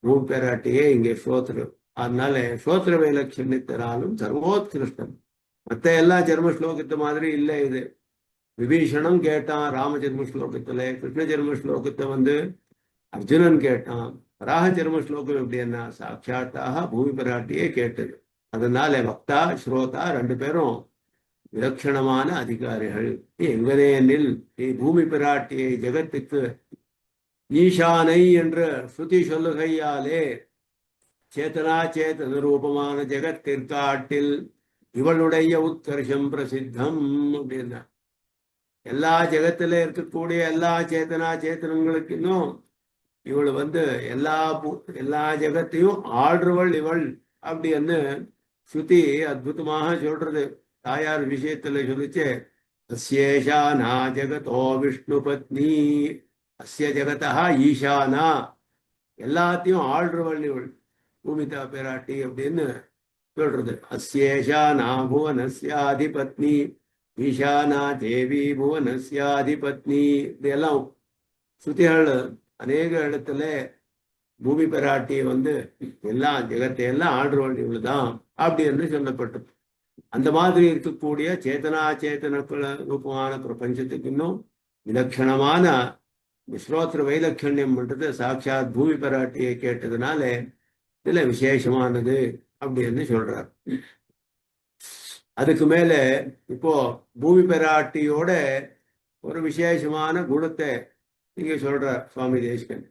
ரூபேராட்டியே இங்கே ஸ்ரோத்ரம். அதனால ஸ்ரோத்ர வைலட்சண்யத்தினாலும் சர்வோத்கிருஷ்டம். மற்ற எல்லா ஜென்ம ஸ்லோகத்து மாதிரி இல்லை இது. விபீஷணம் கேட்டான் ராம ஜென்ம ஸ்லோகத்துல, கிருஷ்ண ஜென்ம ஸ்லோகத்தை அர்ஜுனன் கேட்டான். வராக ஜென்ம ஸ்லோகம் எப்படின்னா சாட்சாத்தாக பூமி பிராட்டியே கேட்டது. அதனால பக்தா ஸ்ரோதா 2 பேரும் விலட்சணமான அதிகாரிகள். எங்கனேனில் நீ பூமி பிராட்டியை ஜெகத்துக்கு ஈசானை என்ற ஸ்ருதி சொல்லுகையாலே சேத்தனா சேத்தன ரூபமான ஜெகத்திற்காட்டில் இவளுடைய உத்கர்ஷம் பிரசித்தம் அப்படின்னா. எல்லா ஜெகத்துல இருக்கக்கூடிய எல்லா சேத்தனா சேத்தனங்களுக்கு இன்னும் இவள் எல்லா ஜெகத்தையும் ஆள்றவள் இவள் அப்படின்னு ஸ்ருதி அற்புதமாக சொல்றது. தாயார் விஷயத்துல சொல்லிச்சு, அஸ்யேஷானா ஜெகதோ விஷ்ணு பத்னி, அஸ்ய ஜெகதா ஈசானா, எல்லாத்தையும் ஆள்றவள் இவள் பூமிதா பிராட்டி அப்படின்னு சொல்றது. அஸ்யேஷானா புவனஸ்யாதிபத்னி ஈசானா தேவி புவனஸ்யாதிபத்னி, இதெல்லாம் ஸ்ருதிகள் அநேக இடத்துல பூமி பிராட்டியை வந்து எல்லாம் ஜெகத்தை எல்லாம் ஆள்றவள் இவளுதான் அப்படி என்று சொல்லப்பட்டது. அந்த மாதிரி இருக்கக்கூடிய சேத்தனா சேத்தன ரூபமான பிரபஞ்சத்துக்கு இன்னும் விலட்சணமான ஸ்ரோத்ர வைலட்சண்யம் பண்றது சாட்சாத் பூமி பிராட்டியை கேட்டதுனால இதுல விசேஷமானது அப்படின்னு சொல்றார். அதுக்கு மேல இப்போ பூமி பிராட்டியோட ஒரு விசேஷமான குணத்தை இங்க சொல்றார் சுவாமி தேசிகன்.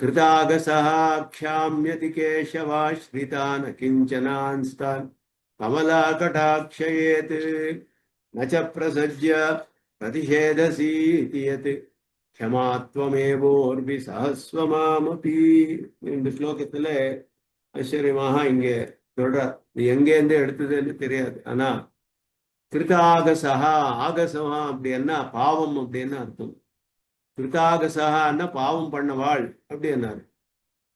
கிருதாகசஹாக்ஷாம்யதி கேசவாஸ்ரிதான் கிஞ்சனான்ஸ்தான் கமலா கடாட்சயேத் நச்ச பிரசஜ்ய பிரதிஷேதசீதி யத் க்ஷமாத்வமேவோர்பி சஹஸ்வமாமபி. இந்த ஸ்லோகத்துல ஆச்சரியமாக இங்க சொல்றார். இது எங்கேருந்து எடுத்ததுன்னு தெரியாது. ஆனா கிருதாகசஹா, ஆகசமா அப்படின்னா பாவம் அப்படின்னு அர்த்தம். கிருதாகசகான்னா பாவம் பண்ணவாள் அப்படின்னாரு.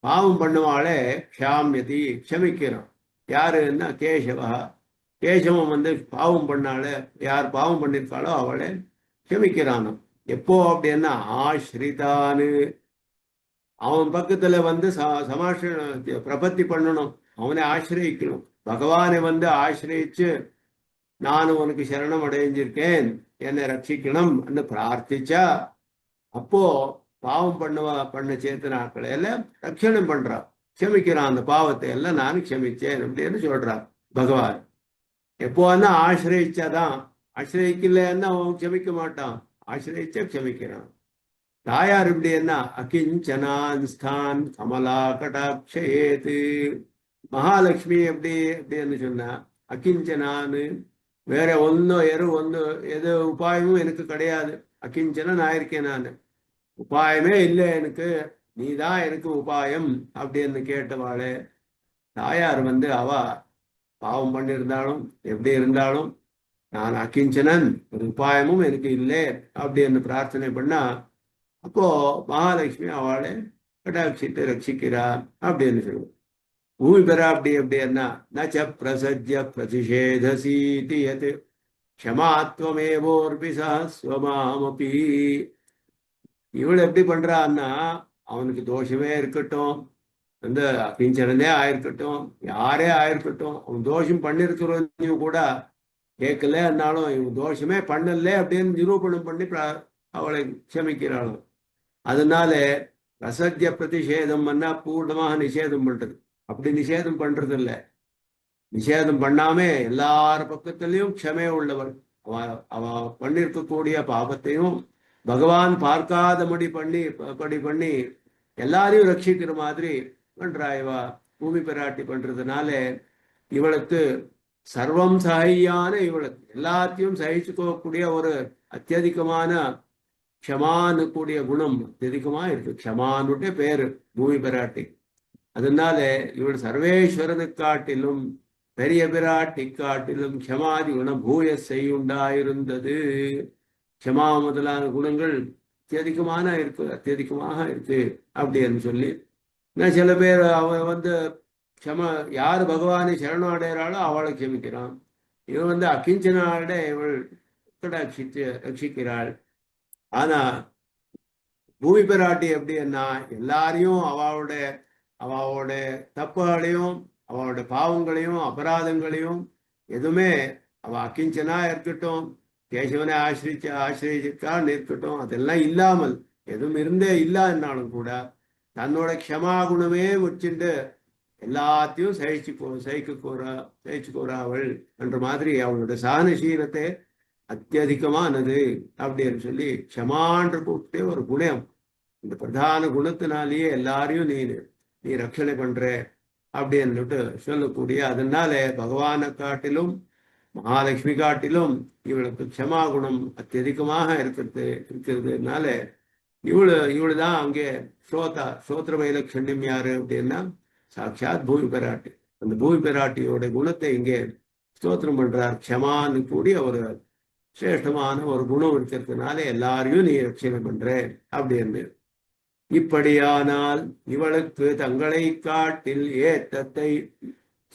பாவம் பண்ணுவாளே க்ஷாமியதி, க்ஷமிக்கிறான். யாருன்னா கேசவா, கேசவம் வந்து பாவம் பண்ணாலே, யார் பாவம் பண்ணிருக்காளோ அவளை க்ஷமிக்கிறானோ. எப்போ அப்படின்னா ஆஸ்ரிதானு, அவன் பக்கத்துல வந்து சமாஷ பிரபத்தி பண்ணணும், அவனை ஆசிரியக்கணும். பகவானை வந்து ஆசிரியிச்சு நான் உனக்கு சரணம் அடைஞ்சிருக்கேன், என்னை ரட்சிக்கணும் என்று பிரார்த்திச்சா அப்போ பாவம் பண்ண சேத்தனாக்களை எல்லாம் ரட்சணம் பண்றான், க்ஷமிக்கிறான். அந்த பாவத்தை எல்லாம் நான் க்ஷமிச்சேன் அப்படின்னு சொல்றான் பகவான். எப்போன்னா ஆசிரியிச்சாதான், ஆசிரியக்கலன்னா அவன் க்ஷமிக்க மாட்டான், ஆசிரியிச்சா க்ஷமிக்கிறான். தாயார் இப்படி என்ன அகிஞ்சனான்ஸ்தான் கமலா கடாட்சயேத்து, மகாலட்சுமி எப்படி அப்படின்னு சொன்னா அகிஞ்சனான்னு, வேற எது உபாயமும் எனக்கு கிடையாது, அகிஞ்சனன் ஆயிருக்கேன் நான், உபாயமே இல்லை எனக்கு, நீதான் எனக்கு உபாயம் அப்படின்னு கேட்டவாளே தாயார் வந்து அவ பாவம் பண்ணியிருந்தாலும் எப்படி இருந்தாலும் நான் அகிஞ்சனன், ஒரு உபாயமும் எனக்கு இல்லை அப்படின்னு பிரார்த்தனை பண்ணா அப்போ மகாலட்சுமி அவளை கடாட்சித்து ரட்சிக்கிறார் அப்படின்னு சொல்லுவோம். பூமி பெறா அப்படி அப்படின்னா நச்ச பிரசஜ்ய பிரதிஷேதசீதி யத் க்ஷமாத்வமேவோர்பி சஹஸ்வமாமபி. இவள் எப்படி பண்றான்னா அவனுக்கு தோஷமே இருக்கட்டும், அந்த அகிஞ்சனே ஆயிருக்கட்டும், யாரே ஆயிருக்கட்டும், அவன் தோஷம் பண்ணிருக்கிறவனையும் கூட கேட்கலன்னாலும் இவன் தோஷமே பண்ணல அப்படின்னு நிரூபணம் பண்ணி அவளை க்ஷமிக்கிறாளும். அதனால ரசத்திய பிரதிஷேதம் பண்ணா பூர்ணமாக நிஷேதம் பண்றது, அப்படி நிஷேதம் பண்றது இல்லை. நிஷேதம் பண்ணாம எல்லார பக்கத்திலையும் க்ஷமே உள்ளவள். அவ பண்ணிருக்கக்கூடிய பாபத்தையும் பகவான் பார்க்காதபடி பண்ணி எல்லாரையும் ரட்சிக்கிற மாதிரி பண்றா இவா பூமி பிராட்டி. பண்றதுனால இவளுக்கு சர்வம் சகையான, இவளுக்கு எல்லாத்தையும் சகிச்சுக்கக்கூடிய ஒரு அத்தியதிகமான க்ஷமானு கூடிய குணம் அத்தியதிகமா இருக்கு. க்ஷமானுடைய பேரு பூமி பிராட்டி. அதனால இவள் சர்வேஸ்வரனை காட்டிலும் பெரிய பிராட்டி காட்டிலும் க்ஷமாதி குணம் பூய செய்யுண்டாயிருந்தது. க்ஷமா முதலான குணங்கள் அத்தியதிகமாக இருக்கு அப்படின்னு சொல்லி சில பேர் அவன் வந்து யார் பகவானை சரணம் அடைகிறாளோ அவளை க்ஷமிக்கிறான். இவன் வந்து அகிஞ்சனாட இவள் ரட்சிக்கிறாள். ஆனா பூமி பிராட்டி எப்படின்னா எல்லாரையும் அவளோட தப்புகளையும் அவளோட பாவங்களையும் அபராதங்களையும் எதுவுமே அவ அகிஞ்சனா இருக்கட்டும், கேசவனை ஆசிரியிச்சிருக்கான்னு இருக்கட்டும், அதெல்லாம் இல்லாமல் எதுவும் இருந்தே இல்லாதனாலும் கூட தன்னோட க்ஷமா குணமே வச்சுட்டு எல்லாத்தையும் சகிச்சுக்கோரா அவள் என்ற மாதிரி அவளோட சகனசீலத்தை அத்தியதிகமானது அப்படின்னு சொல்லி க்ஷமான்ற கூப்பிட்டே ஒரு குணம். இந்த பிரதான குணத்தினாலேயே எல்லாரையும் நீ ரட்சணை பண்ற அப்படின்னுட்டு சொல்லக்கூடிய. அதனால பகவானை காட்டிலும் மகாலட்சுமி காட்டிலும் இவளுக்கு க்ஷமா குணம் அத்தியதிகமாக இருக்கிறதுனால இவளுதான் அங்கே ஸ்ரோத்ர வைலட்சண்யம் யாரு அப்படின்னா சாட்சாத் பூமி பிராட்டி. அந்த பூமி பிராட்டியோட குணத்தை இங்கே ஸ்தோத்திரம் பண்றார். க்ஷமான்னு கூடிய ஒரு சிரேஷ்டமான ஒரு குணம் இருக்கிறதுனால எல்லாரையும் நீ ரட்சணை பண்ற அப்படின்னு. இப்படியானால் இவளுக்கு தங்களை காட்டில் ஏத்தத்தை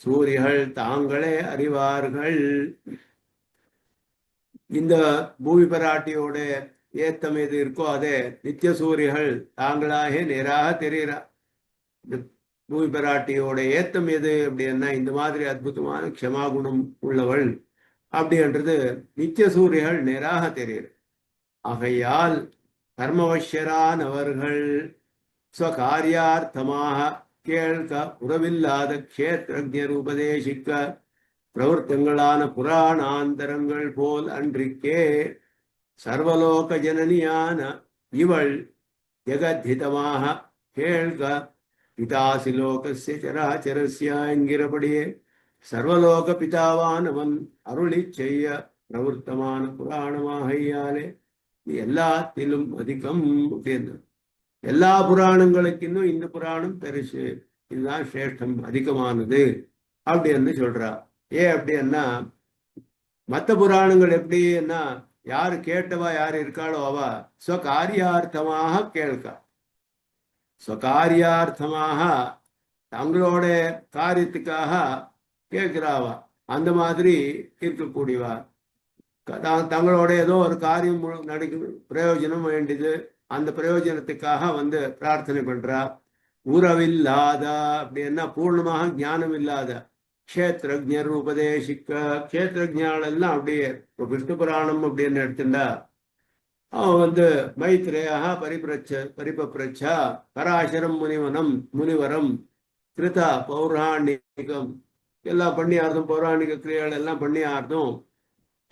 சூரிகள் தாங்களே அறிவார்கள். இந்த பூமி பிராட்டியோட ஏத்தம் எது இருக்கோ அதே நித்திய சூரிகள் தாங்களாக நேராக தெரிகிறா. இந்த பூமி பிராட்டியோட ஏத்தம் எது அப்படின்னா இந்த மாதிரி அற்புதமான க்ஷமாகுணம் உள்ளவள் அப்படின்றது நித்திய சூரிகள் நேராக தெரியுது. ஆகையால் கர்மவசியரானவர்கள் ஸ்வகாரியார்த்தமாக கேள்க உறவில்லாத க்ஷேத்திரஜர் உபதேசிக்க பிரவர்த்தங்களான புராணாந்தரங்கள் போல் அன்றிக்கே சர்வலோக ஜனனியான இவள் ஜெகத்ஹிதமாக கேள்க பிதாசி லோகஸ்ய சராச்சரஸ்ய என்கிறபடியே சர்வலோக பிதாவானவன் அருளி செய்ய பிரவர்த்தமான புராணமாகையாலே எல்லாத்திலும் அதிகம் அப்படின்னு. எல்லா புராணங்களுக்கு இன்னும் இந்த புராணம் பெருசு, இதுதான் சிரேஷ்டம் அதிகமானது அப்படின்னு சொல்றா. ஏன் அப்படின்னா மற்ற புராணங்கள் எப்படின்னா யாரு கேட்டவா யாரு இருக்காளோ அவ ஸ்வகாரியார்த்தமாக கேட்கா. ஸ்வகாரியார்த்தமாக தங்களோட காரியத்துக்காக கேட்கிறாவா. அந்த மாதிரி இருக்கக்கூடியவா தங்களோட ஏதோ ஒரு காரியம் நடக்க பிரயோஜனம் வேண்டியது, அந்த பிரயோஜனத்துக்காக வந்து பிரார்த்தனை பண்றா. உறவில்லாத அப்படின்னா பூர்ணமாக ஞானம் இல்லாத க்ஷேத்திரஜர் உபதேசிக்க. க்ஷேத்திரஜால் எல்லாம் அப்படியே விஷ்ணு புராணம் அப்படின்னு எடுத்துட்டா அவன் வந்து மைத்ரேயா பரிபப்ரச்சா பராசரம் முனிவரம் கிருதா பௌராணிகம் எல்லாம் பண்ணி ஆர்த்தம், பௌராணிக கிரியைகள் எல்லாம் பண்ணி ஆர்த்தம்.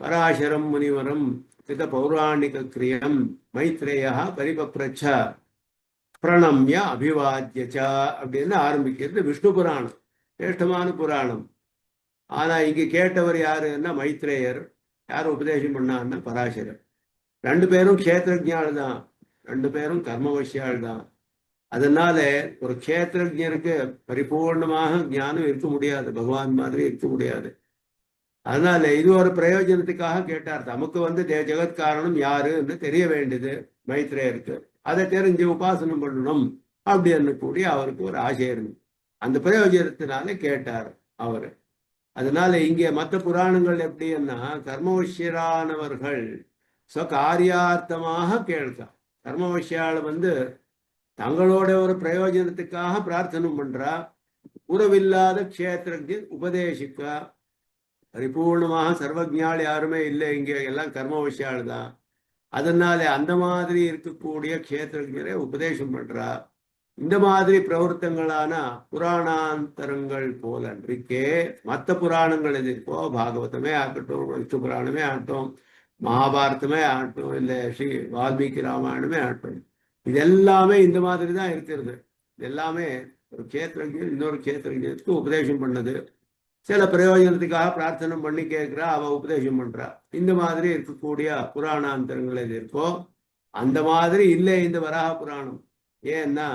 பராசரம் முனிவரம் கிருத பௌராணிக கிரியம் மைத்ரேயா பரிபப்ரச்ச பிரணம்ய அபிவாத்தியச்சா அப்படின்னு ஆரம்பிக்கிறது விஷ்ணு புராணம், சிரேஷ்டமான புராணம். ஆனா இங்க கேட்டவர் யாருன்னா மைத்ரேயர். யார் உபதேசம் பண்ணான்னா பராசரர். ரெண்டு பேரும் க்ஷேத்திரஜால் தான், ரெண்டு பேரும் கர்மவசியால் தான். அதனால ஒரு க்ஷேத்திரஜருக்கு பரிபூர்ணமாக ஞானம் இருக்க முடியாது, பகவான் மாதிரி இருக்க முடியாது. அதனால இது ஒரு பிரயோஜனத்துக்காக கேட்டார். நமக்கு வந்து ஜெகத்காரணம் யாருன்னு தெரிய வேண்டியது மைத்ரேயருக்கு, அதை தெரிஞ்சு உபாசனம் பண்ணணும் அப்படின்னு கூடிய அவருக்கு ஒரு ஆசை இருந்தது. அந்த பிரயோஜனத்தினால கேட்டார் அவரு. அதனால இங்கே மற்ற புராணங்கள் எப்படின்னா கர்மவசியரானவர்கள் ஸ்வகாரியார்த்தமாக கேட்கா. கர்மவசியால வந்து தங்களோட ஒரு பிரயோஜனத்துக்காக பிரார்த்தனை பண்றா. உறவில்லாத க்ஷேத்திரஜர் உபதேசிக்க. பரிபூர்ணமாக சர்வஜால் யாருமே இல்லை, இங்கே எல்லாம் கர்மவசியால் தான். அதனால அந்த மாதிரி இருக்கக்கூடிய க்ஷேத்திரஜரை உபதேசம் பண்றா. இந்த மாதிரி பிரவருத்தங்களான புராணாந்தரங்கள் போல அன்றைக்கே மற்ற புராணங்கள் எது இருக்கோ, பாகவதமே ஆகட்டும், விஷ்ணு புராணமே ஆகட்டும், மகாபாரதமே ஆகட்டும், இல்லை ஸ்ரீ வால்மீகி ராமாயணமே ஆகட்டும், இது எல்லாமே இந்த மாதிரி தான் இருக்கிறது. இது எல்லாமே ஒரு க்ஷேத்திரஜர் இன்னொரு க்ஷேத்திரஜருக்கு உபதேசம் பண்ணது. சில பிரயோஜனத்துக்காக பிரார்த்தனை பண்ணி கேட்கிறா, அவ உபதேசம் பண்றா. இந்த மாதிரி இருக்கக்கூடிய புராணாந்தரங்கள் எது இருக்கோ அந்த மாதிரி இல்லை இந்த வராக புராணம். ஏன்னா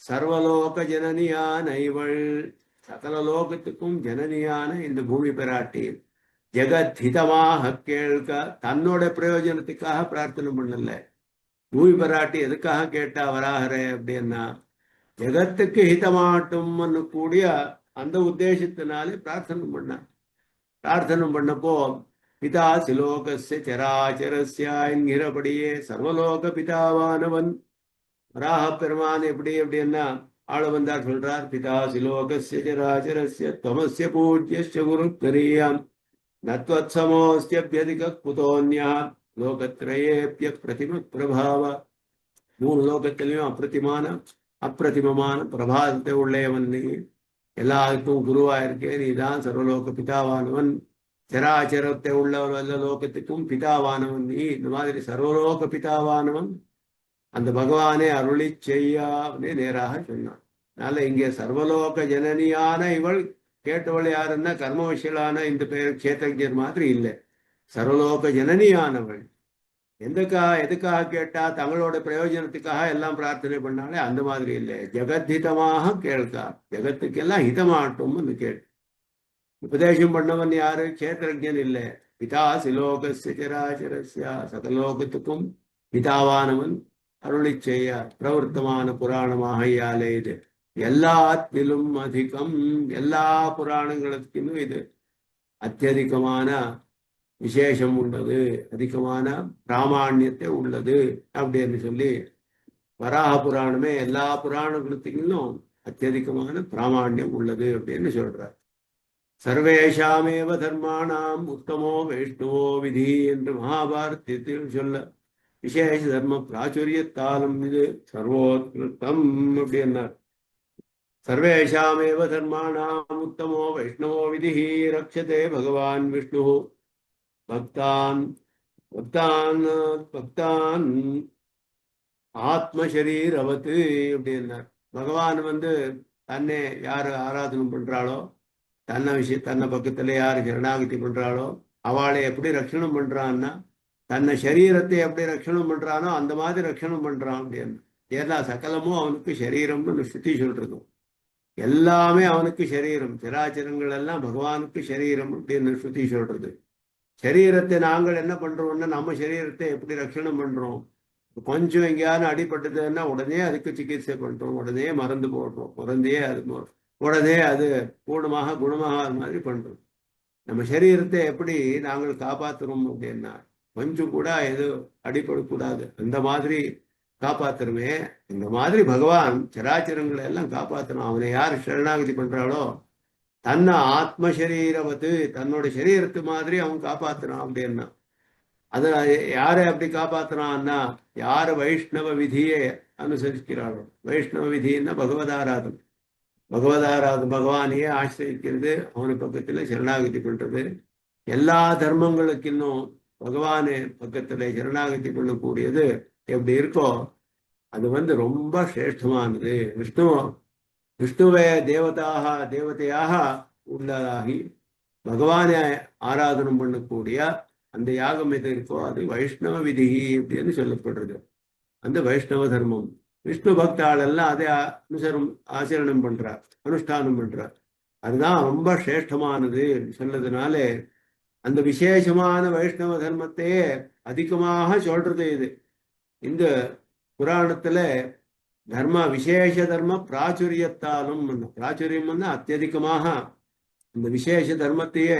சர்வலோக ஜனனியான இவள், சகல லோகத்துக்கும் ஜனனியான இந்த பூமி பிராட்டி ஜெகத்ஹிதமாக கேட்க, தன்னோட பிரயோஜனத்துக்காக பிரார்த்தனை பண்ணல. பூமி பிராட்டி எதுக்காக கேட்டா வராகரே அப்படின்னா ஜெகத்துக்கு ஹிதமாட்டும்னு கூடிய அந்த உத்தேசத்தினாலே பிரார்த்தனை பண்ண. பிரார்த்தனை பண்ணப்போ பிதா சிலோகஸ்ய சராச்சரஸ்யா என்கிறபடியே சர்வலோக பிதாவானவன் வராக பெருமான் எப்படி அப்படின்னா ஆள வந்தார் சொல்றார். பிதா சிலோகஸ்ய சராச்சரஸ்ய தமஸ்ய பூஜ்யஸ்ய குருக்கரியாம் நத்வத்சமோஸ்யப்யதிக குதோன்யா லோகத்ரயேப்ய பிரதிம பிரபாவ. மூணு லோகத்திலையும் அப்பிரதிமமான பிரபாதத்தை உள்ளவன் நீ, எல்லாருக்கும் குருவா இருக்கே, நீ தான் சர்வலோக பிதாவானவன், சராச்சரத்தை உள்ளவர் எல்லா லோகத்துக்கும் பிதாவானவன் நீ. இந்த மாதிரி சர்வலோக பிதாவானவன் அந்த பகவானே அருளி செய்யான்னு நேராக சொன்னான். அதனால இங்கே சர்வலோக ஜனனியான இவள் கேட்டவள் யாருன்னா கர்மவசியலான இந்த பேர் க்ஷேத்திரஜர் மாதிரி இல்லை, சர்வலோக ஜனனியானவள். எதுக்காக கேட்டா தங்களோட பிரயோஜனத்துக்காக எல்லாம் பிரார்த்தனை பண்ணாலே அந்த மாதிரி இல்லை, ஜெகத்ஹிதமாக கேட்கா, ஜெகத்துக்கெல்லாம் ஹிதமாட்டும்னு கேட்டு. உபதேசம் பண்ணவன் யாரு? கேத்திரஜன் இல்லை, பிதாசி லோகஸ்ய சராச்சரஸ்ய, சகலோகத்துக்கும் பிதாவானவன் அருளி செய்ய பிரவர்த்தமான புராணமாக இயாலே இது. எல்லாத்திலும் அதிகம், எல்லா புராணங்களுக்கும் இது அத்தியதிகமான விசேஷம் உள்ளது, அதிகமான பிராமாண்யத்தை உள்ளது அப்படின்னு சொல்லி வராக புராணமே எல்லா புராணங்களுக்கும் அத்தியதிகமான பிராமாண்யம் உள்ளது அப்படின்னு சொல்றார். சர்வேஷாமேவ தர்மானாம் உத்தமோ வைஷ்ணவோ விதி என்று மகாபாரதத்தில் சொல்ல விசேஷ தர்ம பிராச்சுரியத்தாலும் இது சர்வோத்கிருத்தம் அப்படின்னார். சர்வேஷாமேவ தர்மானாம் உத்தமோ வைஷ்ணவோ விதி ரக்ஷதே பகவான் விஷ்ணு பக்தான் பக்தான் பக்தான் ஆத்மசரீரவத்து அப்படின்னார். பகவான் தன்னை யாரு ஆராதனம் பண்றாளோ, தன்னை பக்கத்துல யாரு சரணாகதி பண்றாளோ அவளை எப்படி ரட்சணம் பண்றான்னா, தன்னை சரீரத்தை எப்படி ரட்சணம் பண்றானோ அந்த மாதிரி ரட்சணம் பண்றான் அப்படின்னு. ஏன்னா சகலமும் அவனுக்கு சரீரம்னு சுத்தி சொல்றதும் எல்லாமே அவனுக்கு சரீரம், சராச்சரங்கள் எல்லாம் பகவானுக்கு சரீரம் அப்படின்னு சுத்தி சொல்றது. சரீரத்தை நாங்கள் என்ன பண்றோம்னா, நம்ம சரீரத்தை எப்படி ரட்சணம் பண்றோம்? கொஞ்சம் எங்கேயாவது அடிபட்டதுன்னா உடனே அதுக்கு சிகிச்சை பண்றோம், உடனே மருந்து போடுறோம், உடனே அது பூர்ணமாக குணமாக அது மாதிரி பண்றோம். நம்ம சரீரத்தை எப்படி நாங்கள் காப்பாத்துறோம் அப்படின்னா, கொஞ்சம் கூட எது அடிபடக்கூடாது அந்த மாதிரி காப்பாத்துறோமே. இந்த மாதிரி பகவான் சராச்சரங்களை எல்லாம் காப்பாற்றணும். அவனை யார் சரணாகதி பண்றாளோ தன்னை ஆத்மசரீரவத்து, தன்னோட சரீரத்து மாதிரி அவன் காப்பாத்துறான் அப்படின்னா. அது யாரை அப்படி காப்பாத்துறான்னா, யாரு வைஷ்ணவ விதியை அனுசரிக்கிறாளோ. வைஷ்ணவ விதின்னா பகவதாராதம், பகவானையே ஆசிரியிக்கிறது, அவனு பக்கத்துல சரணாகதி பண்றது. எல்லா தர்மங்களுக்கு இன்னும் பகவானே பக்கத்துல சரணாகதி பண்ணக்கூடியது எப்படி இருக்கோ அது ரொம்ப சிரேஷ்டமானது. விஷ்ணுவே தேவதையாக உள்ளதாகி பகவானை ஆராதனம் பண்ணக்கூடிய அந்த யாகம் எது இருக்கோ அது வைஷ்ணவ விதி அப்படின்னு சொல்லப்படுறது. அந்த வைஷ்ணவ தர்மம் விஷ்ணு பக்தாள் எல்லாம் அதை ஆச்சரணம் பண்றார், அனுஷ்டானம் பண்றார். அதுதான் ரொம்ப சிரேஷ்டமானது சொன்னதுனாலே அந்த விசேஷமான வைஷ்ணவ தர்மத்தையே அதிகமாக சொல்றது இது. இந்த புராணத்துல தர்ம விசேஷ தர்ம பிராச்சுரியத்தாலும், பிராச்சுரியம் அத்தியதிகமாக இந்த விசேஷ தர்மத்தையே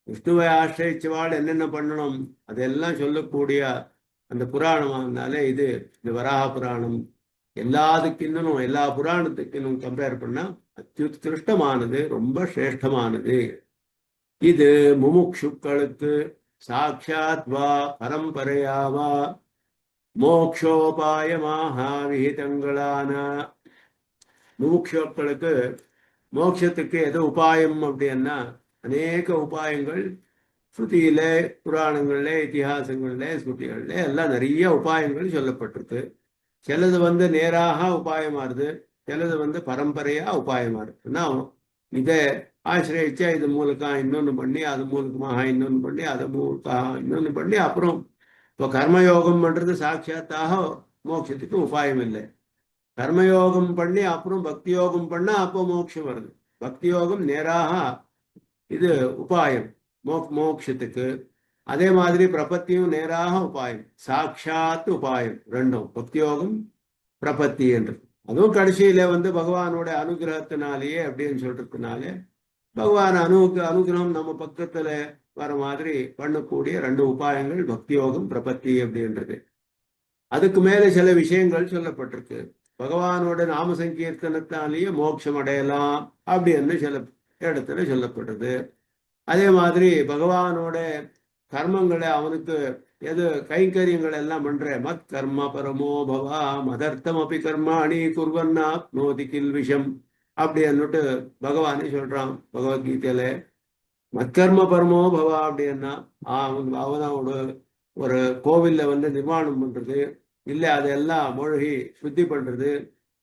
விஷ்ணுவை ஆசிரியச்சவாள் என்னென்ன பண்ணணும் அதெல்லாம் சொல்லக்கூடிய அந்த புராணமானாலே இது இந்த வராக புராணம் எல்லாத்துக்கின்னும் எல்லா புராணத்துக்கின்னும் கம்பேர் பண்ணா அத்யுத்கிருஷ்டமானது, ரொம்ப சிரேஷ்டமானது. இது முமுட்சுக்களுக்கு சாட்சாத் வா பரம்பரையாவா மோக்ஷோபாயமாக விஹிதங்களான முமுட்சுக்களுக்கு மோட்சத்துக்கு எது உபாயம் அப்படின்னா, அநேக உபாயங்கள் ஸ்ருதியில, புராணங்கள்ல, இத்திஹாசங்கள்ல, ஸ்ருதிகள்ல எல்லாம் நிறைய உபாயங்கள் சொல்லப்பட்டிருக்கு. சிலது நேராக உபாயமாறுது, சிலது பரம்பரையா உபாயமா இருக்குன்னா இதை ஆசிரியச்சா இது மூலக்கா இன்னொன்னு பண்ணி, அது மூலக்கமாக இன்னொன்னு பண்ணி, அது மூலக்காக இன்னொன்னு பண்ணி, அப்புறம் இப்போ கர்மயோகம் பண்றது சாட்சாத்தாக மோட்சத்துக்கு உபாயம் இல்லை. கர்மயோகம் பண்ணி அப்புறம் பக்தி யோகம் பண்ணா அப்போ மோட்சம் வருது. பக்தி யோகம் நேராக இது உபாயம் மோட்சத்துக்கு. அதே மாதிரி பிரபத்தியும் நேராக உபாயம், சாட்சாத் உபாயம் ரெண்டும், பக்தி யோகம் பிரபத்தி என்று. அதுவும் கடைசியில பகவானோட அனுகிரகத்தினாலேயே அப்படின்னு சொல்றதுனாலே பகவான் அனுகிரகம் நம்ம பக்கத்துல வர மாதிரி பண்ணக்கூடிய ரெண்டு உபாயங்கள் பக்தி யோகம் பிரபத்தி அப்படின்றது. அதுக்கு மேல சில விஷயங்கள் சொல்லப்பட்டிருக்கு. பகவானோட நாம சங்கீர்த்தனத்தாலேயே மோட்சம் அடையலாம் அப்படின்னு சில இடத்துல சொல்லப்படுறது. அதே மாதிரி பகவானோட கர்மங்களை அவனுக்கு எது கைங்கரியங்கள் எல்லாம் பண்ற மத் கர்ம பரமோ பவா மதர்த்தம் அப்படி கர்மாணி குர்வன்னா நோதி கில் விஷம் அப்படின்னுட்டு பகவானே சொல்றான் பகவத்கீதையில. மத்கர்ம பரமோ பவா அப்படின்னா அவனோட ஒரு கோவில்ல நிர்மாணம் பண்றது, இல்லை அதெல்லாம் மூழ்கி சுத்தி பண்றது,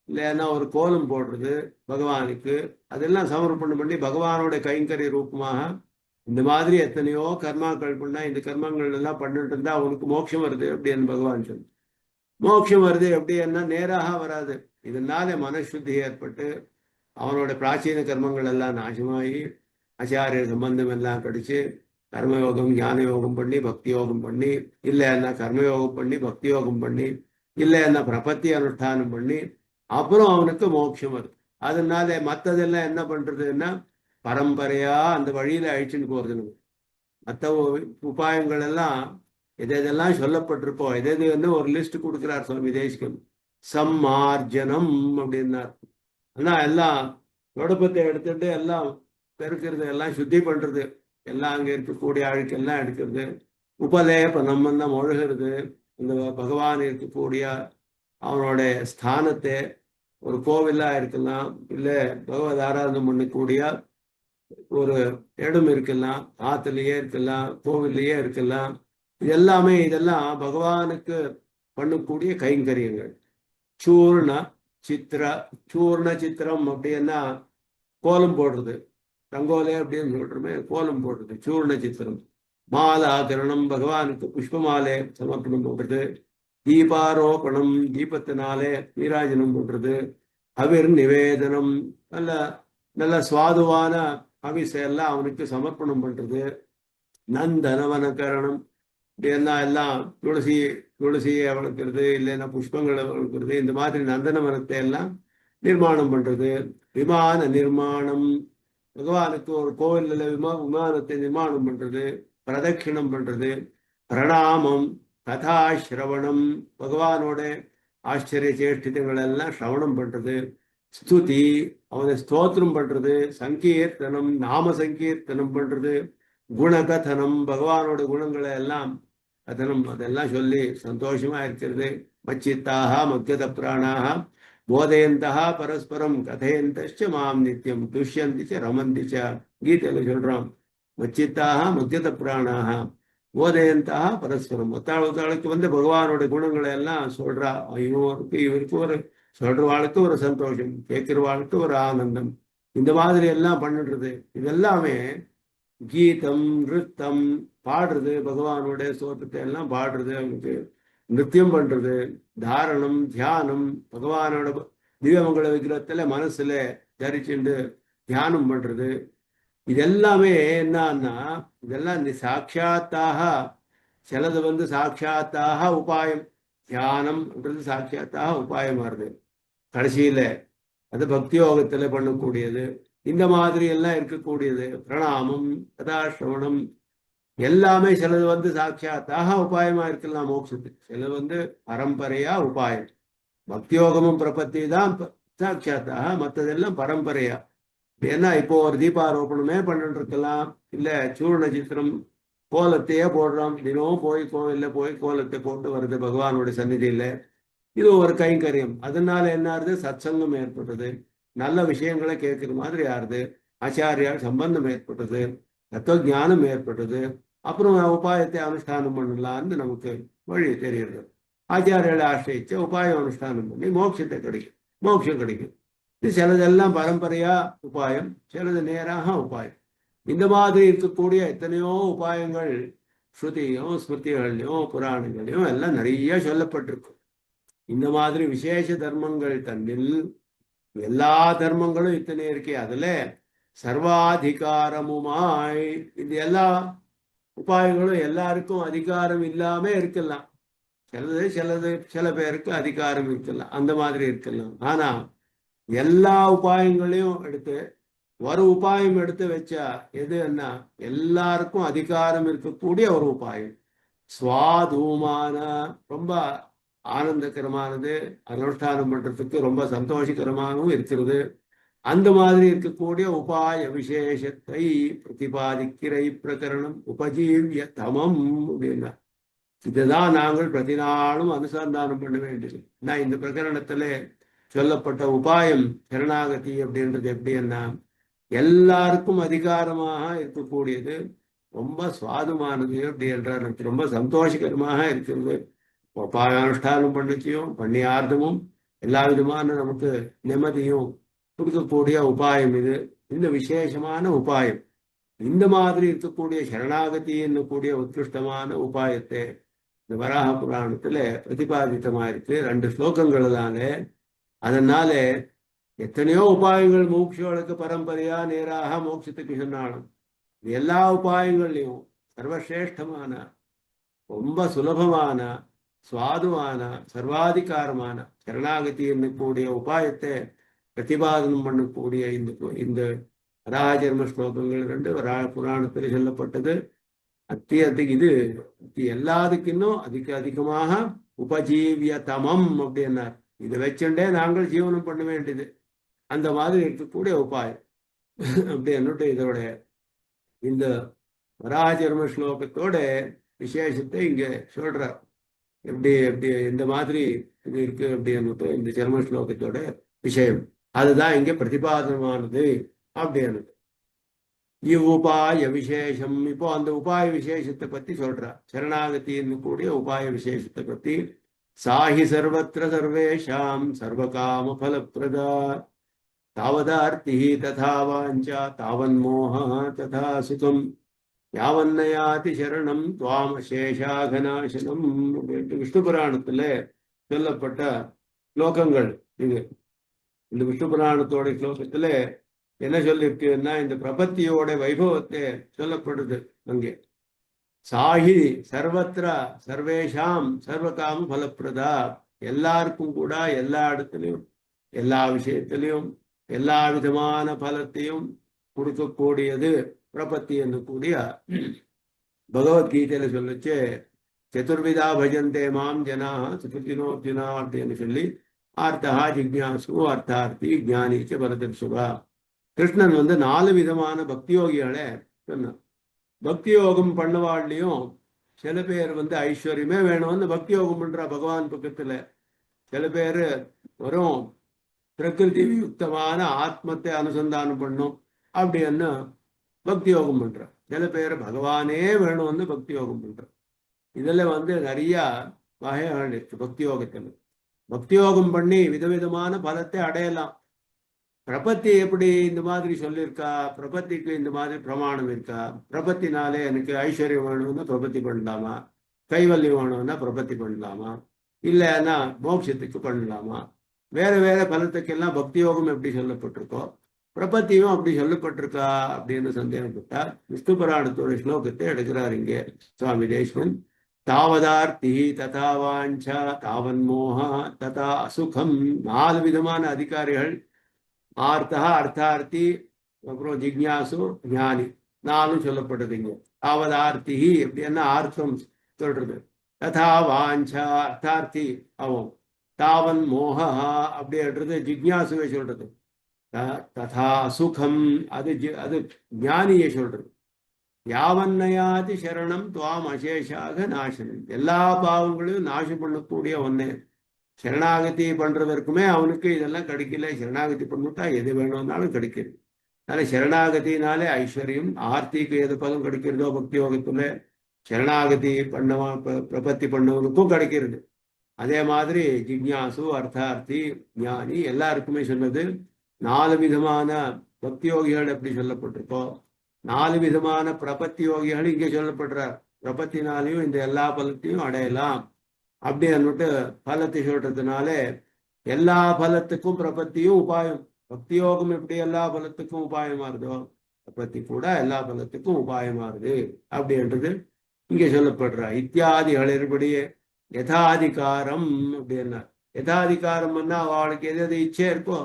இல்லைன்னா ஒரு கோலம் போடுறது பகவானுக்கு, அதெல்லாம் சமர்ப்பணம் பண்ணி பகவானோட கைங்கரிய ரூபமாக இந்த மாதிரி எத்தனையோ கர்மாக்கள் பண்ணா, இந்த கர்மங்கள் எல்லாம் பண்ணிட்டு இருந்தா அவனுக்கு மோட்சம் வருது அப்படின்னு பகவான் சொல்லு. மோட்சம் வருது எப்படின்னா நேராக வராது. இதனால மனசுத்தி ஏற்பட்டு அவனோட பிராச்சீன கர்மங்கள் எல்லாம் நாசமாகி ஆச்சாரிய சம்பந்தம் எல்லாம் கிடைச்சு கர்மயோகம் ஞான யோகம் பண்ணி பக்தி யோகம் பண்ணி இல்லைன்னா கர்மயோகம் பண்ணி பக்தி யோகம் பண்ணி இல்லைன்னா பிரபத்தி அனுஷ்டானம் பண்ணி அப்புறம் அவனுக்கு மோட்சம் வருது. அதனால மற்றதெல்லாம் என்ன பண்றதுன்னா பரம்பரையா அந்த வழியில அழிச்சுன்னு போறது. நம்ம மற்ற உபாயங்கள் எல்லாம் எதெல்லாம் சொல்லப்பட்டிருப்போ எது வந்து ஒரு லிஸ்ட் கொடுக்கிறார் சுவாமி தேசிகன். சம்மார்ஜனம் அப்படின்னார். ஆனா எல்லாம் தொடப்பத்தை எடுத்துட்டு எல்லாம் பெருக்கிறது, எல்லாம் சுத்தி பண்றது, எல்லாம் அங்க இருக்கக்கூடிய அழுக்கெல்லாம் எடுக்கிறது, உபலேபனம் தான் ஒழுகிறது. இந்த பகவான் இருக்கக்கூடிய அவனுடைய ஸ்தானத்தை ஒரு கோவிலா இருக்கலாம், இல்லை பகவத் ஆராதனம் பண்ணக்கூடிய ஒரு இடம் இருக்கலாம், ஆத்துலயே இருக்கலாம், கோவில்லையே இருக்கலாம். இது எல்லாமே இதெல்லாம் பகவானுக்கு பண்ணக்கூடிய கைங்கரியங்கள். சூர்ண சித்திரம் அப்படின்னா கோலம் போடுறது, ரங்கோலே அப்படின்னு சொல்றோமே, கோலம் போடுறது சூர்ண சித்திரம். மாலாகரணம், பகவானுக்கு புஷ்பமாலை சமர்ப்பணம் பண்றது, தீபாரோபணம், தீபத்தினாலே நீராஜனம் பண்றது, அவிர் நிவேதனம், நல்ல நல்ல சுவாதுவான அவிசையெல்லாம் அவனுக்கு சமர்ப்பணம் பண்றது, நந்தனவனகரணம் அப்படின்னா எல்லாம் துளசியை வளர்க்கிறது, இல்லைன்னா புஷ்பங்களை வளர்க்கிறது, இந்த மாதிரி நந்தனவனத்தை எல்லாம் நிர்மாணம் பண்றது, விமான நிர்மாணம், பகவானுக்கு ஒரு கோவிலில் விமானத்தை நிர்மாணம் பண்றது, பிரதட்சிணம் பண்றது, பிரணாமம், கதா சிரவணம், பகவானோட ஆச்சரிய சேஷ்டிதங்கள் எல்லாம் சிரவணம் பண்றது, ஸ்துதி, அவனை ஸ்தோத்திரம் பண்றது, சங்கீர்த்தனம், நாம சங்கீர்த்தனம் பண்றது, குணகதனம், பகவானோட குணங்களை எல்லாம் கதனம் அதெல்லாம் சொல்லி சந்தோஷமா இருக்கிறது. மச்சித்தாக மத்தியத பிராணாக போதையந்தா பரஸ்பரம் கதையந்த மாம் நித்தியம் துஷ்யந்திச்ச ரமந்திச்ச கீதையில சொல்றோம். மச்சித்தாக மத்தியத பிராணாக போதையந்தா பரஸ்பரம், ஒத்தாளுக்கு வந்து பகவானோட குணங்களை எல்லாம் சொல்றா. இவருக்கு ஒரு சொல்றவாளுக்கு ஒரு சந்தோஷம், கேட்கிறவாளுக்கு ஒரு ஆனந்தம், இந்த மாதிரி எல்லாம் பண்ணிடுறது. இதெல்லாமே கீதம் நிருத்தம், பாடுறது, பகவானுடைய ஸ்தோத்திரத்தை எல்லாம் பாடுறது, அவனுக்கு நிருத்தியம் பண்றது, தாரணம் தியானம், பகவானோட திவ்யமங்கள விக்கிரகத்துல மனசுல தரிச்சுண்டு தியானம் பண்றது. இதெல்லாமே என்னன்னா இதெல்லாம் சாட்சாத்தாக, சிலது வந்து சாட்சாத்தாக உபாயம், தியானம்ன்றது சாட்சாத்தாக உபாயம் வருது, கடைசியில அது பக்தி யோகத்துல பண்ணக்கூடியது. இந்த மாதிரி எல்லாம் இருக்கக்கூடியது பிரணாமம், கதாசிரவணம் எல்லாமே சிலது வந்து சாட்சாத்தாக உபாயமா இருக்கலாம் மோட்சத்துக்கு, சிலது வந்து பரம்பரையா உபாயம். பக்தியோகமும் பிரபத்தி தான் சாட்சாத்தாக, மற்றதெல்லாம் பரம்பரையா. ஏன்னா இப்போ ஒரு தீபாரோபணமே பண்ணிட்டு இருக்கலாம், இல்ல சூர்ண சித்திரம் கோலத்தையே போடுறோம், தினமும் போய் கோவில்ல போய் கோலத்தை போட்டு வருது பகவானுடைய சந்நிதியில, இது ஒரு கைங்கரியம். அதனால என்ன ஆறுது, சத்சங்கம் ஏற்படுறது, நல்ல விஷயங்களை கேட்கிற மாதிரி ஆறுது, ஆச்சாரியால் சம்பந்தம் ஏற்பட்டது, தத்துவ ஞானம் ஏற்பட்டது, அப்புறம் உபாயத்தை அனுஷ்டானம் பண்ணலான்னு நமக்கு வழி தெரியுது. ஆச்சாரியால ஆசிரியிச்ச உபாயம் அனுஷ்டானம் பண்ணி மோட்சத்தை கிடைக்கும், மோட்சம் கிடைக்கும். இது சிலதெல்லாம் பரம்பரையா உபாயம், சிலது நேராக உபாயம். இந்த மாதிரி இருக்கக்கூடிய எத்தனையோ உபாயங்கள் ஸ்ருதியும் ஸ்மிருதிகள்லையும் புராணங்களையும் எல்லாம் நிறைய சொல்லப்பட்டிருக்கு. இந்த மாதிரி விசேஷ தர்மங்கள் தன்னில் எல்லா தர்மங்களும் இத்தனை இருக்கே, அதுல சர்வாதிகாரமுமாய் இது எல்லா உபாயங்களும் எல்லாருக்கும் அதிகாரம் இல்லாம இருக்கலாம். சில பேருக்கு அதிகாரம் இருக்கலாம், அந்த மாதிரி இருக்கலாம். ஆனா எல்லா உபாயங்களையும் எடுத்து ஒரு உபாயம் எடுத்து வச்சா எது என்ன, எல்லாருக்கும் அதிகாரம் இருக்கக்கூடிய ஒரு உபாயம், சுவாதூமான, ரொம்ப ஆனந்தகரமானது, அனுஷ்டானம் பண்றதுக்கு ரொம்ப சந்தோஷகரமாகவும் இருக்கிறது. அந்த மாதிரி இருக்கக்கூடிய உபாய விசேஷத்தை பிரதிபாதிக்கிற பிரகரணம் உபஜீவிய தமம் அப்படின்னா, இதுதான் நாங்கள் பிரதி நாளும் அனுசந்தானம் பண்ண வேண்டியது. நான் இந்த பிரகரணத்துல சொல்லப்பட்ட உபாயம் சரணாகதி அப்படின்றது எப்படின்னா, எல்லாருக்கும் அதிகாரமாக இருக்கக்கூடியது, ரொம்ப சுவாதமானது அப்படி என்றால் எனக்கு ரொம்ப சந்தோஷகரமாக இருக்கிறது. உபாயானுஷ்டானம் பண்ணிச்சியும் பண்ணியார்த்தமும் எல்லா விதமான நமக்கு நிம்மதியும் கொடுக்கக்கூடிய உபாயம் இது. இந்த விசேஷமான உபாயம், இந்த மாதிரி இருக்கக்கூடிய சரணாகதி என்னக்கூடிய உத்கிருஷ்டமான உபாயத்தை இந்த வராக புராணத்துல பிரதிபாதித்தமா இருக்கு 2 ஸ்லோகங்கள் தானே. அதனால எத்தனையோ உபாயங்கள் மோட்சங்களுக்கு பரம்பரையா நேராக மோட்சத்துக்கு சொன்னாலும் எல்லா உபாயங்கள்லையும் சர்வசிரேஷ்டமான ரொம்ப சுலபமான சுவாதுவான சர்வாதிகாரமான சரணாகதி என்னக்கூடிய உபாயத்தை பிரதிபாதனம் பண்ணக்கூடிய இந்த வராஜர்ம ஸ்லோகங்கள் 2 புராணத்தில் சொல்லப்பட்டது. இது எல்லாத்துக்கு இன்னும் அதிகமாக உபஜீவியதமம் அப்படின்னார். இதை வச்சுட்டே நாங்கள் ஜீவனம் பண்ண வேண்டியது அந்த மாதிரி இருக்கக்கூடிய உபாயம் அப்படி என்னட்டு இதோட இந்த வராஜர்ம ஸ்லோகத்தோட விசேஷத்தை இங்க சொல்றார். எப்படி எப்படி இந்த மாதிரி இது இருக்கு அப்படின்னு இந்த ஜெர்ம ஸ்லோகத்தோட விஷயம் அதுதான் இங்க பிரதிபாதனமானது அப்படின்னு. இவ்வுபாய விசேஷம் இப்போ அந்த உபாய விசேஷத்தை பத்தி சொல்றார். சரணாகத்தின்னு கூடிய உபாய விசேஷத்தை பத்தி சாஹி சர்வத்திர சர்வேஷாம் சர்வகாம பலப்பிரதா தாவதார்த்தி ததா வாஞ்சா தாவன்மோஹ ததா சுகம் யாவன்னயாதி சரணம் துவாம சேஷாகநாசனம் விஷ்ணு புராணத்துல சொல்லப்பட்ட ஸ்லோகங்கள் இது. இந்த விஷ்ணு புராணத்தோட ஸ்லோகத்துல என்ன சொல்லிருக்குன்னா இந்த பிரபத்தியோட வைபவத்தை சொல்லப்படுது. அங்கே சாஹி சர்வத்திர சர்வேஷாம் சர்வகாம பலப்பிரதா எல்லாருக்கும் கூட எல்லா இடத்துலையும் எல்லா விஷயத்திலையும் எல்லா விதமான பலத்தையும் கொடுக்கக்கூடியது பிரபத்தி என்று கூடிய பகவத்கீதையில சொல்லிச்சு. சதுர்விதா பஜந்தே மாம் ஜனா சதுர்தினோர்ஜுனா அப்படின்னு சொல்லி ஆர்த்தா ஜிக்ஞாசு அர்த்தார்த்தி ஜானிச்ச பரதர்சுவா. கிருஷ்ணன் 4 விதமான பக்தி யோகிகளை சொன்னான். பக்தி யோகம் பண்ணுவாள்லையும் சில பேர் ஐஸ்வர்யமே வேணும்னு பக்தி யோகம் பண்றா பகவான் பக்கத்துல. சில பேர் வரும் பிரகிருதி யுக்தமான ஆத்மத்தை அனுசந்தானம் பண்ணும் அப்படின்னு பக்தி யோகம் பண்ற. சில பேர் பகவானே வேணும்னு பக்தி யோகம் பண்ற. இதுல நிறைய வகைகள் இருக்கு பக்தி யோகத்துல. பக்தி யோகம் பண்ணி விதவிதமான பலத்தை அடையலாம். பிரபத்தி எப்படி இந்த மாதிரி சொல்லியிருக்கா? பிரபத்திக்கு இந்த மாதிரி பிரமாணம் இருக்கா? பிரபத்தினாலே எனக்கு ஐஸ்வர்யம் வேணும்னா பிரபத்தி பண்ணலாமா? கைவல்யம் வேணும்னா பிரபத்தி பண்ணலாமா? இல்லைன்னா மோட்சத்துக்கு பண்ணலாமா? வேற வேற பலத்துக்கெல்லாம் பக்தி யோகம் எப்படி சொல்லப்பட்டிருக்கோ பிரபத்தியும் அப்படி சொல்லப்பட்டிருக்கா அப்படின்னு சந்தேகப்பட்டா விஷ்ணு புராணத்தோட ஸ்லோகத்தை எடுக்கிறார் இங்கே சுவாமி தேசிகன். தாவதார்த்தி ததா வாஞ்சா தாவன்மோகா ததா அசுகம். 4 விதமான அதிகாரிகள் ஆர்த்தா அர்த்தார்த்தி அப்புறம் ஜிக்ஞாசு ஞானி 4 சொல்லப்படுது இங்க. தாவதார்த்தி அப்படின்னா அர்த்தம் சொல்றது. ததா வாஞ்சா அர்த்தார்த்தி அவன். தாவன் மோகா அப்படின்றது ஜிக்ஞாசுவை சொல்றது. ததா சுகம் அது ஞானியை சொல்றது. யாவன்னயாதி சரணம் துவாம் அசேஷாக நாசனம். எல்லா பாவங்களையும் நாசம் பண்ணக்கூடிய ஒன்னே. சரணாகதி பண்றதற்குமே அவனுக்கு இதெல்லாம் கிடைக்கல. சரணாகதி பண்ணிட்டா எது வேணும்னாலும் கிடைக்கிறது. அதனால சரணாகத்தினாலே ஐஸ்வர்யம் ஆர்த்திக்கு எது பலம் கிடைக்கிறதோ பக்தி யோகத்துல சரணாகதி பண்ணவன் பிரபத்தி பண்ணவனுக்கும் கிடைக்கிறது. அதே மாதிரி ஜிக்ஞாசு அர்த்தார்த்தி ஞானி எல்லாருக்குமே சொன்னது. 4 விதமான பக்தி யோகிகள் எப்படி சொல்லப்பட்டிருக்கோ 4 விதமான பிரபத்தி யோகிகள் இங்கே சொல்லப்படுறார். பிரபத்தினாலையும் இந்த எல்லா பலத்தையும் அடையலாம் அப்படி அன்னுட்டு பலத்தை சொல்றதுனால எல்லா பலத்துக்கும் பிரபத்தியும் உபாயம். பக்தி யோகம் எப்படி எல்லா பலத்துக்கும் உபாயமா இருதோ பிரபத்தி கூட எல்லா பலத்துக்கும் உபாயமா இருது அப்படின்றது இங்கே சொல்லப்படுறா. இத்தியாதிகளின்படியே யதாதிகாரம் அப்படின்னா யதாதிகாரம்னா அவளுக்கு எது இச்சை இருக்கோ.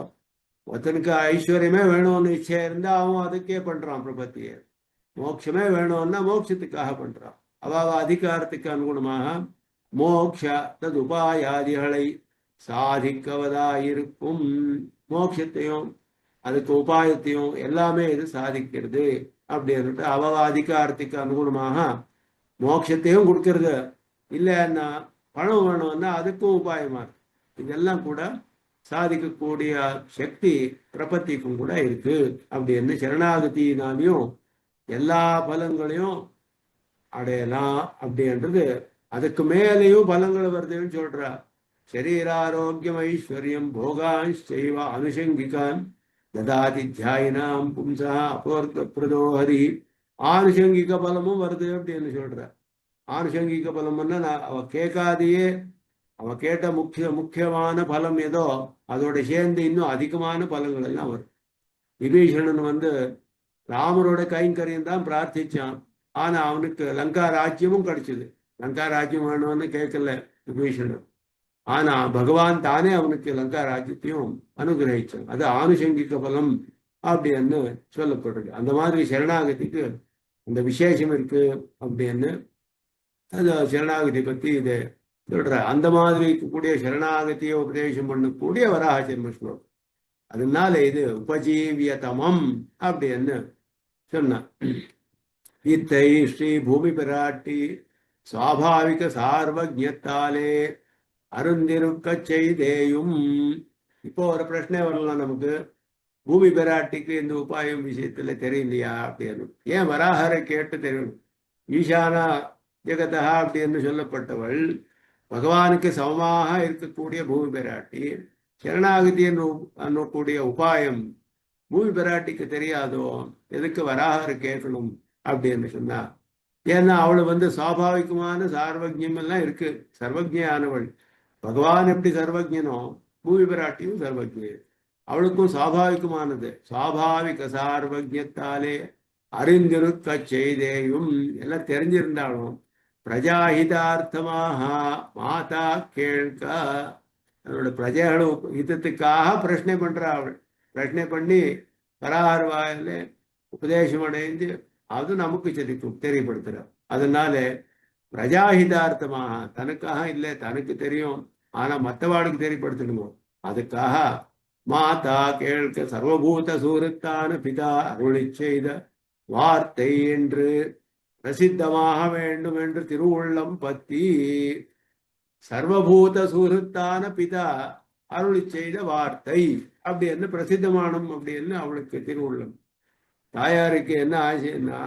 ஒருத்தனுக்கு ஐஸ்வர்யமே வேணும்னு இச்சை இருந்தா அவன் அதுக்கே பண்றான் பிரபத்தியை. மோட்சமே வேணும்னா மோட்சத்துக்காக பண்றான். அவ அதிகாரத்துக்கு அனுகுணமாக மோக்ஷ தது உபாயாதிகளை சாதிக்கவதாயிருக்கும். மோட்சத்தையும் அதுக்கு உபாயத்தையும் எல்லாமே இது சாதிக்கிறது அப்படின்னுட்டு அவ அதிகாரத்துக்கு அனுகுணமாக மோட்சத்தையும் கொடுக்கறது. இல்லைன்னா பணம் வேணும்னா அதுக்கும் உபாயமா இருக்கு. இதெல்லாம் கூட சாதிக்கக்கூடிய சக்தி பிரபத்திக்கும் கூட இருக்கு அப்படின்னு சரணாகத்தினாலையும் எல்லா பலங்களையும் அடையலாம் அப்படின்றது. அதுக்கு மேலேயும் பலங்கள் வருதுன்னு சொல்றா. சரீராரோக்கியம் ஐஸ்வர்யம் போகான் செய்வ அனுஷங்கிகான் ததாதி தியாயினாம் பும்சா அபோர்த்த பிரதோஹரி. ஆனுஷங்கிக பலமும் வருது அப்படின்னு சொல்ற. ஆனுஷங்கிக பலம்னா அவ கேட்காதையே அவன் கேட்ட முக்கியமான பலம் ஏதோ அதோட சேர்ந்து இன்னும் அதிகமான பலங்கள் எல்லாம் வரும். விபீஷணன் வந்து ராமரோட கைங்கரியம் தான் பிரார்த்திச்சான். ஆனா அவனுக்கு லங்கா ராஜ்யமும் கிடைச்சது. லங்கா ராஜ்யம் வேணும்னு கேட்கல விபீஷணன். ஆனா பகவான் தானே அவனுக்கு லங்கா ராஜ்யத்தையும் அனுகிரகிச்சான். அது ஆனுஷங்கிக பலம் அப்படின்னு சொல்லப்படுறது. அந்த மாதிரி சரணாகதிக்கு அந்த விசேஷம் இருக்கு அப்படின்னு அது சரணாகதி பத்தி இது சொல்ற. அந்த மாதிரி இருக்கக்கூடிய சரணாகதியை உபதேசம் பண்ணக்கூடிய வராக ஜென்ம ஸ்லோகம். அதனால இது உபஜீவியதமம் அப்படின்னு சொன்னான். இத்தை ஸ்ரீ பூமி பிராட்டி சுவாபாவிக சார்வஜத்தாலே அருந்திருக்க செய்தேயும். இப்போ ஒரு பிரச்சனை வரலாம் நமக்கு, பூமி பிராட்டிக்கு இந்த உபாயம் விஷயத்துல தெரியலையா அப்படின்னு. ஏன் வராகரை கேட்டு தெரியணும்? ஈசானா ஜெகதா அப்படின்னு சொல்லப்பட்டவள் பகவானுக்கு சமமாக இருக்கக்கூடிய பூமி பிராட்டி, சரணாகதி என்னக்கூடிய உபாயம் பூமி பிராட்டிக்கு தெரியாதோ? எதுக்கு வராகரை கேட்கணும் அப்படின்னு சொன்னா, ஏன்னா அவளு வந்து சுவாபாவிகமான சார்வஜ்யம் எல்லாம் இருக்கு, சர்வஜானவள். பகவான் எப்படி சர்வஜனோ பூமி பிராட்டியும் சர்வஜ்ய. அவளுக்கும் சுவாபாவிகமானது. சுவாபாவிக சார்வஜத்தாலே அறிந்திருக்க செய்தேயும், எல்லாம் தெரிஞ்சிருந்தாலும் பிரஜாஹிதார்த்தமாக மாதா கேட்க, அதோட பிரஜைகளும் ஹிதத்துக்காக பிரச்சனை பண்றா அவள். பிரச்சனை பண்ணி பரார்வாயில உபதேசம் அடைந்து அது நமக்கு தெரியப்படுத்துறார். அதனால பிரஜாஹிதார்த்தமாக, தனக்காக இல்லை, தனக்கு தெரியும் ஆனா மற்றவாளுக்கு தெரியப்படுத்தணுமோ அதுக்காக மாதா கேட்க சர்வபூத சூரத்தான பிதா அருளி செய்த வார்த்தை என்று பிரசித்தமாக வேண்டும் என்று திருவுள்ளம் பத்தி. சர்வபூத சூரத்தான பிதா அருளி செய்த வார்த்தை அப்படின்னு பிரசித்தமானம் அப்படின்னு அவளுக்கு திருவுள்ளம். தாயாருக்கு என்ன ஆசைன்னா,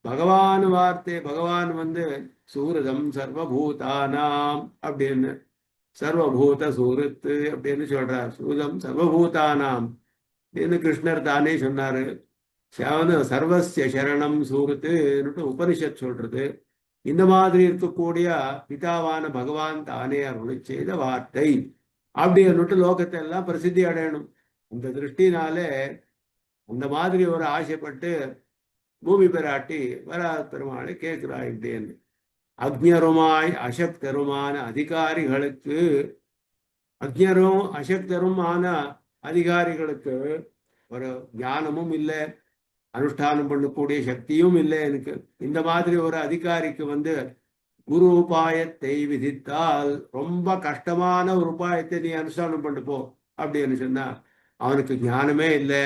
பகவான் வார்த்தை, பகவான் வந்து சூரதம் சர்வபூதானாம் அப்படின்னு, சர்வபூத சூரத்து அப்படின்னு சொல்றார். சூதம் சர்வபூதானாம் அப்படின்னு கிருஷ்ணர் தானே சொன்னாரு. சர்வசிய சரணம் சூரத்துன்னு உபனிஷத் சொல்றது. இந்த மாதிரி இருக்கக்கூடிய பிதாவான பகவான் தானே அருளி செய்த வார்த்தை அப்படின்னுட்டு லோகத்தை எல்லாம் பிரசித்தி அடையணும். அந்த திருஷ்டினாலே அந்த மாதிரி ஒரு ஆசைப்பட்டு பூமி பிராட்டி வராக பெருமாளை கேட்கிறா இப்படின்னு. அக்ஞருமாய் அசக்தருமான அதிகாரிகளுக்கு, அக்ஞரும் அசக்தருமான அதிகாரிகளுக்கு ஒரு ஞானமும் இல்லை, அனுஷ்டானம் பண்ணக்கூடிய சக்தியும் இல்லை எனக்கு. இந்த மாதிரி ஒரு அதிகாரிக்கு வந்து குரு உபாயத்தை விதித்தால், ரொம்ப கஷ்டமான ஒரு உபாயத்தை நீ அனுஷ்டானம் பண்ணு போ அப்படின்னு சொன்னா, அவனுக்கு ஞானமே இல்லை,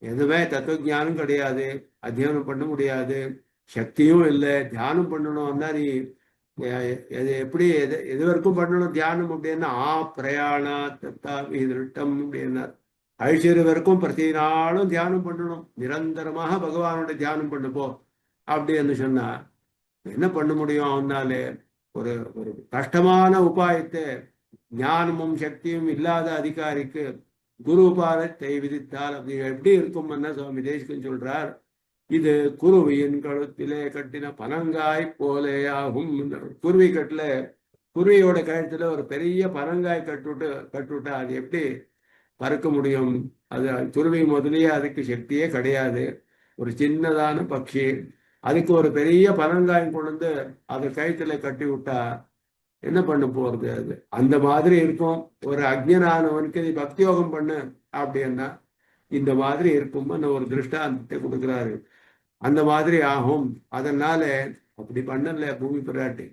எதுவுமே தத்துவ ஞானம் கிடையாது, அத்தியானம் பண்ண முடியாது, சக்தியும் இல்லை. தியானம் பண்ணணும்னா நீ எப்படி எது வரைக்கும் பண்ணணும் தியானம் அப்படின்னா, பிரயாண தத்தா விதிருட்டம் அப்படின்னா ஐஸ்வர்ய வரைக்கும் பிரதி நாளும் தியானம் பண்ணணும், நிரந்தரமாக பகவானோட தியானம் பண்ணுப்போ அப்படின்னு சொன்னா என்ன பண்ண முடியும் அவனாலே? ஒரு ஒரு கஷ்டமான உபாயத்தை ஞானமும் சக்தியும் இல்லாத அதிகாரிக்கு குரு உபாயத்தை விதித்தால் அது எப்படி இருக்கும்னா சுவாமி தேசிகன் சொல்றார், இது குருவியின் கழுத்திலே கட்டின பனங்காய் போலே ஆகும். குருவி கட்டுல, குருவியோட கழுத்துல ஒரு பெரிய பனங்காய் கட்டுவிட்டா அது எப்படி பறக்க முடியும்? அது குருவி முதலியே அதுக்கு சக்தியே கிடையாது, ஒரு சின்னதான பட்சி. அதுக்கு ஒரு பெரிய பனங்காயம் கொண்டு அதை கழுத்துல கட்டி விட்டா என்ன பண்ண போறது? அது அந்த மாதிரி இருக்கும். ஒரு அக்ஞனானவனுக்கு நீ பக்தி யோகம் பண்ணு அப்படின்னா இந்த மாதிரி இருக்கும்னு ஒரு திருஷ்டாந்தத்தை கொடுக்குறாரு. அந்த மாதிரி ஆகும். அதனால அப்படி பண்ணல பூமி பிராட்டி.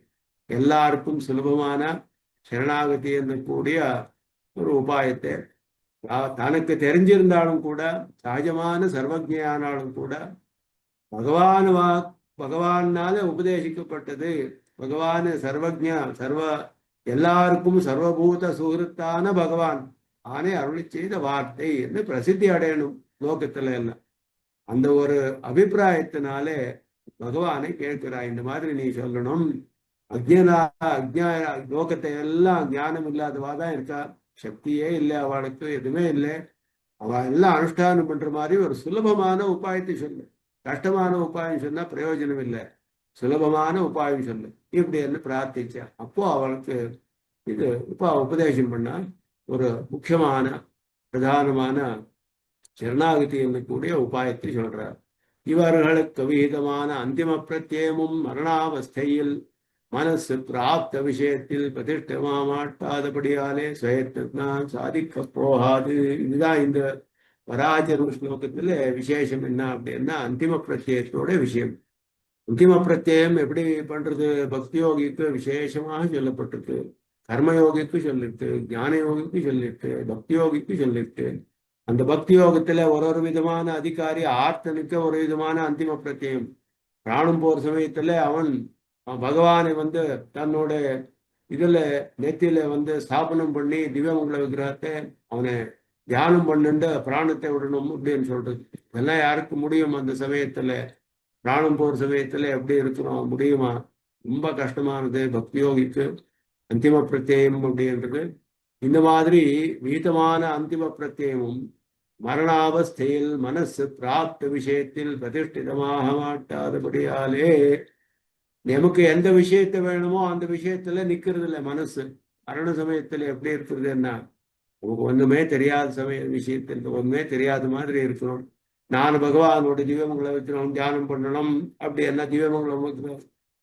எல்லாருக்கும் சுலபமான சரணாகதி கூடிய ஒரு உபாயத்தை தனக்கு தெரிஞ்சிருந்தாலும் கூட, சகஜமான சர்வஜானாலும் கூட, பகவானால உபதேசிக்கப்பட்டது, பகவான் சர்வஜா, எல்லாருக்கும் சர்வபூத சுகிருத்தான பகவான் ஆனே அருளி செய்த வார்த்தை என்று பிரசித்தி அடையணும் லோகத்துல எல்லாம். அந்த ஒரு அபிப்பிராயத்தினாலே பகவானை கேட்கிறாய், இந்த மாதிரி நீ சொல்லணும். லோகத்தை எல்லாம் ஞானம் இல்லாதவாதான் இருக்கா, சக்தியே இல்லை அவளுக்கு, எதுவுமே இல்லை. அவ எல்லாம் அனுஷ்டானம் பண்ற மாதிரி ஒரு சுலபமான உபாயத்தை சொல்லு. கஷ்டமான உபாயம் சொன்னா பிரயோஜனம் இல்லை, சுலபமான உபாயம் சொல்லு இப்படி என்று பிரார்த்திச்சா. அப்போ அவளுக்கு இது உபதேசம் பண்ண ஒரு முக்கியமான பிரதானமான சரணாகதி என்னக்கூடிய உபாயத்தை சொல்றார். இவர்களுக்கு விகிதமான அந்திம பிரத்யேகமும் மரணாவஸ்தையில் மனசு பிராப்த விஷயத்தில் பிரதிஷ்டமா மாட்டாதபடியாலே சுயத்தான் சாதிக்க போகாது. இதுதான் இந்த வராஜர் ஸ்லோகத்துல விசேஷம் என்ன அப்படின்னா அந்திம பிரத்யேகத்தோட விஷயம். அந்திம பிரத்யேகம் எப்படி பண்றது? பக்தி யோகிக்கு விசேஷமாக சொல்லப்பட்டிருக்கு, கர்மயோகிக்கு சொல்லிட்டு, ஞான யோகிக்கு சொல்லிட்டு, பக்தி யோகிக்கு சொல்லிட்டு. அந்த பக்தி யோகத்துல ஒரு விதமான அதிகாரி ஆர்த்தனுக்கு ஒரு விதமான அந்திம பிரத்யேகம். பிராணம் போற சமயத்துல அவன் பகவானை தன்னோட இதுல நெத்தியில ஸ்தாபனம் பண்ணி திவ்யமங்கல விக்கிரகத்தை அவனை தியானம் பண்ணுண்டு பிராணத்தை விடணும் அப்படின்னு சொல்றது. இதெல்லாம் யாருக்கு முடியும்? அந்த சமயத்துல பிராணம் போற சமயத்துல எப்படி இருக்கிறோம்? முடியுமா? ரொம்ப கஷ்டமானது பக்தியோகிக்கு அந்திம பிரத்யேகம் அப்படின்றது. இந்த மாதிரி வீதமான அந்திம பிரத்யேகமும் மரணாவஸ்தையில் மனசு பிராப்த விஷயத்தில் பிரதிஷ்டிதமாக மாட்டாதபடியாலே நமக்கு எந்த விஷயத்தை வேணுமோ அந்த விஷயத்துல நிக்கிறது இல்லை மனசு. மரண சமயத்துல எப்படி இருக்கிறது? என்ன நமக்கு ஒண்ணுமே தெரியாத விஷயத்துல ஒண்ணுமே தெரியாத மாதிரி இருக்கணும். நான் பகவானோட திவ்யமங்களை வைக்கணும், தியானம் பண்ணணும். அப்படி என்ன திவ்யமங்கலம்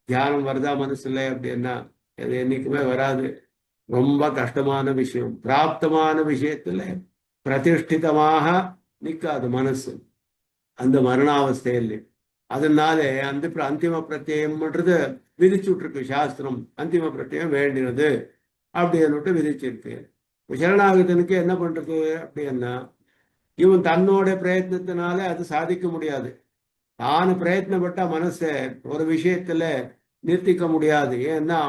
தியானம் வருதா மனசுல? அப்படி என்ன? அது என்னைக்குமே வராது. ரொம்ப கஷ்டமான விஷயம். பிராப்தமான விஷயத்துல பிரதிஷ்டிதமாக நிற்காது மனசு அந்த மரணாவஸ்தையில. அதனால அந்த அந்திம பிரத்யேகம்ன்றது விதிச்சுட்டு சாஸ்திரம். அந்திம பிரத்யேகம் வேண்டினது அப்படின்னு விதிச்சிருக்கு. சரணாகதனுக்கு என்ன பண்றது அப்படின்னா, இவன் தன்னோட பிரயத்னத்தினால அது சாதிக்க முடியாது. தான் பிரயத்னப்பட்ட மனசை ஒரு விஷயத்துல நிறுத்திக்க முடியாது. ஏன்னா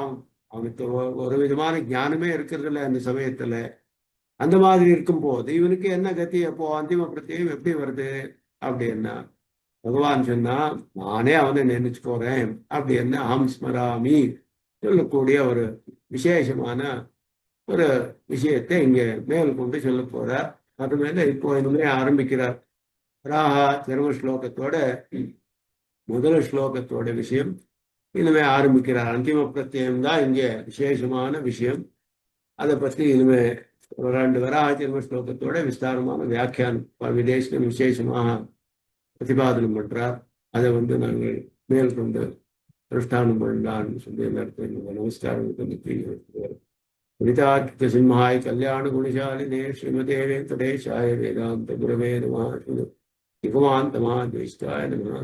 அவனுக்கு ஒரு விதமான ஞானமே இருக்கிறது இல்லை அந்த சமயத்துல. அந்த மாதிரி இருக்கும் போது இவனுக்கு என்ன கதி? அப்போ அந்திம பிரத்யேகம் எப்படி வருது அப்படின்னா, பகவான் சொன்னா நானே அவனை நினைச்சு போறேன் அப்படின்னா அஹம் ஸ்மராமி சொல்லக்கூடிய ஒரு விசேஷமான ஒரு விஷயத்தை இங்க மேல் கொண்டு சொல்ல போறார். அது மேல இப்போ இனிமே ஆரம்பிக்கிறார். ராகா சர்வ ஸ்லோகத்தோட முதல் ஸ்லோகத்தோட விஷயம் இனிமே ஆரம்பிக்கிறார். அந்திம பிரத்யேகம் தான் இங்க விசேஷமான விஷயம். அதை பத்தி இனிமே ஒரு 2 வராக ஸ்லோகத்தோட விஸ்தாரமான வியாக்கியானம் விதேசம் விசேஷமாக பிரதிபாதனம் பண்றார். அதை நாங்கள் மேல் கொண்டு அனுஷ்டானம் பண்ணலான்னு சொல்லி எல்லாருக்கும் நமஸ்காரம். விதார்த்த சிம்ஹாய் கல்யாண குணசாலினே ஸ்ரீமதே வெங்கடேஷாய வேதாந்த குரவே நமः. யுகமாந்தமாத்வேஷ்டாய நமः.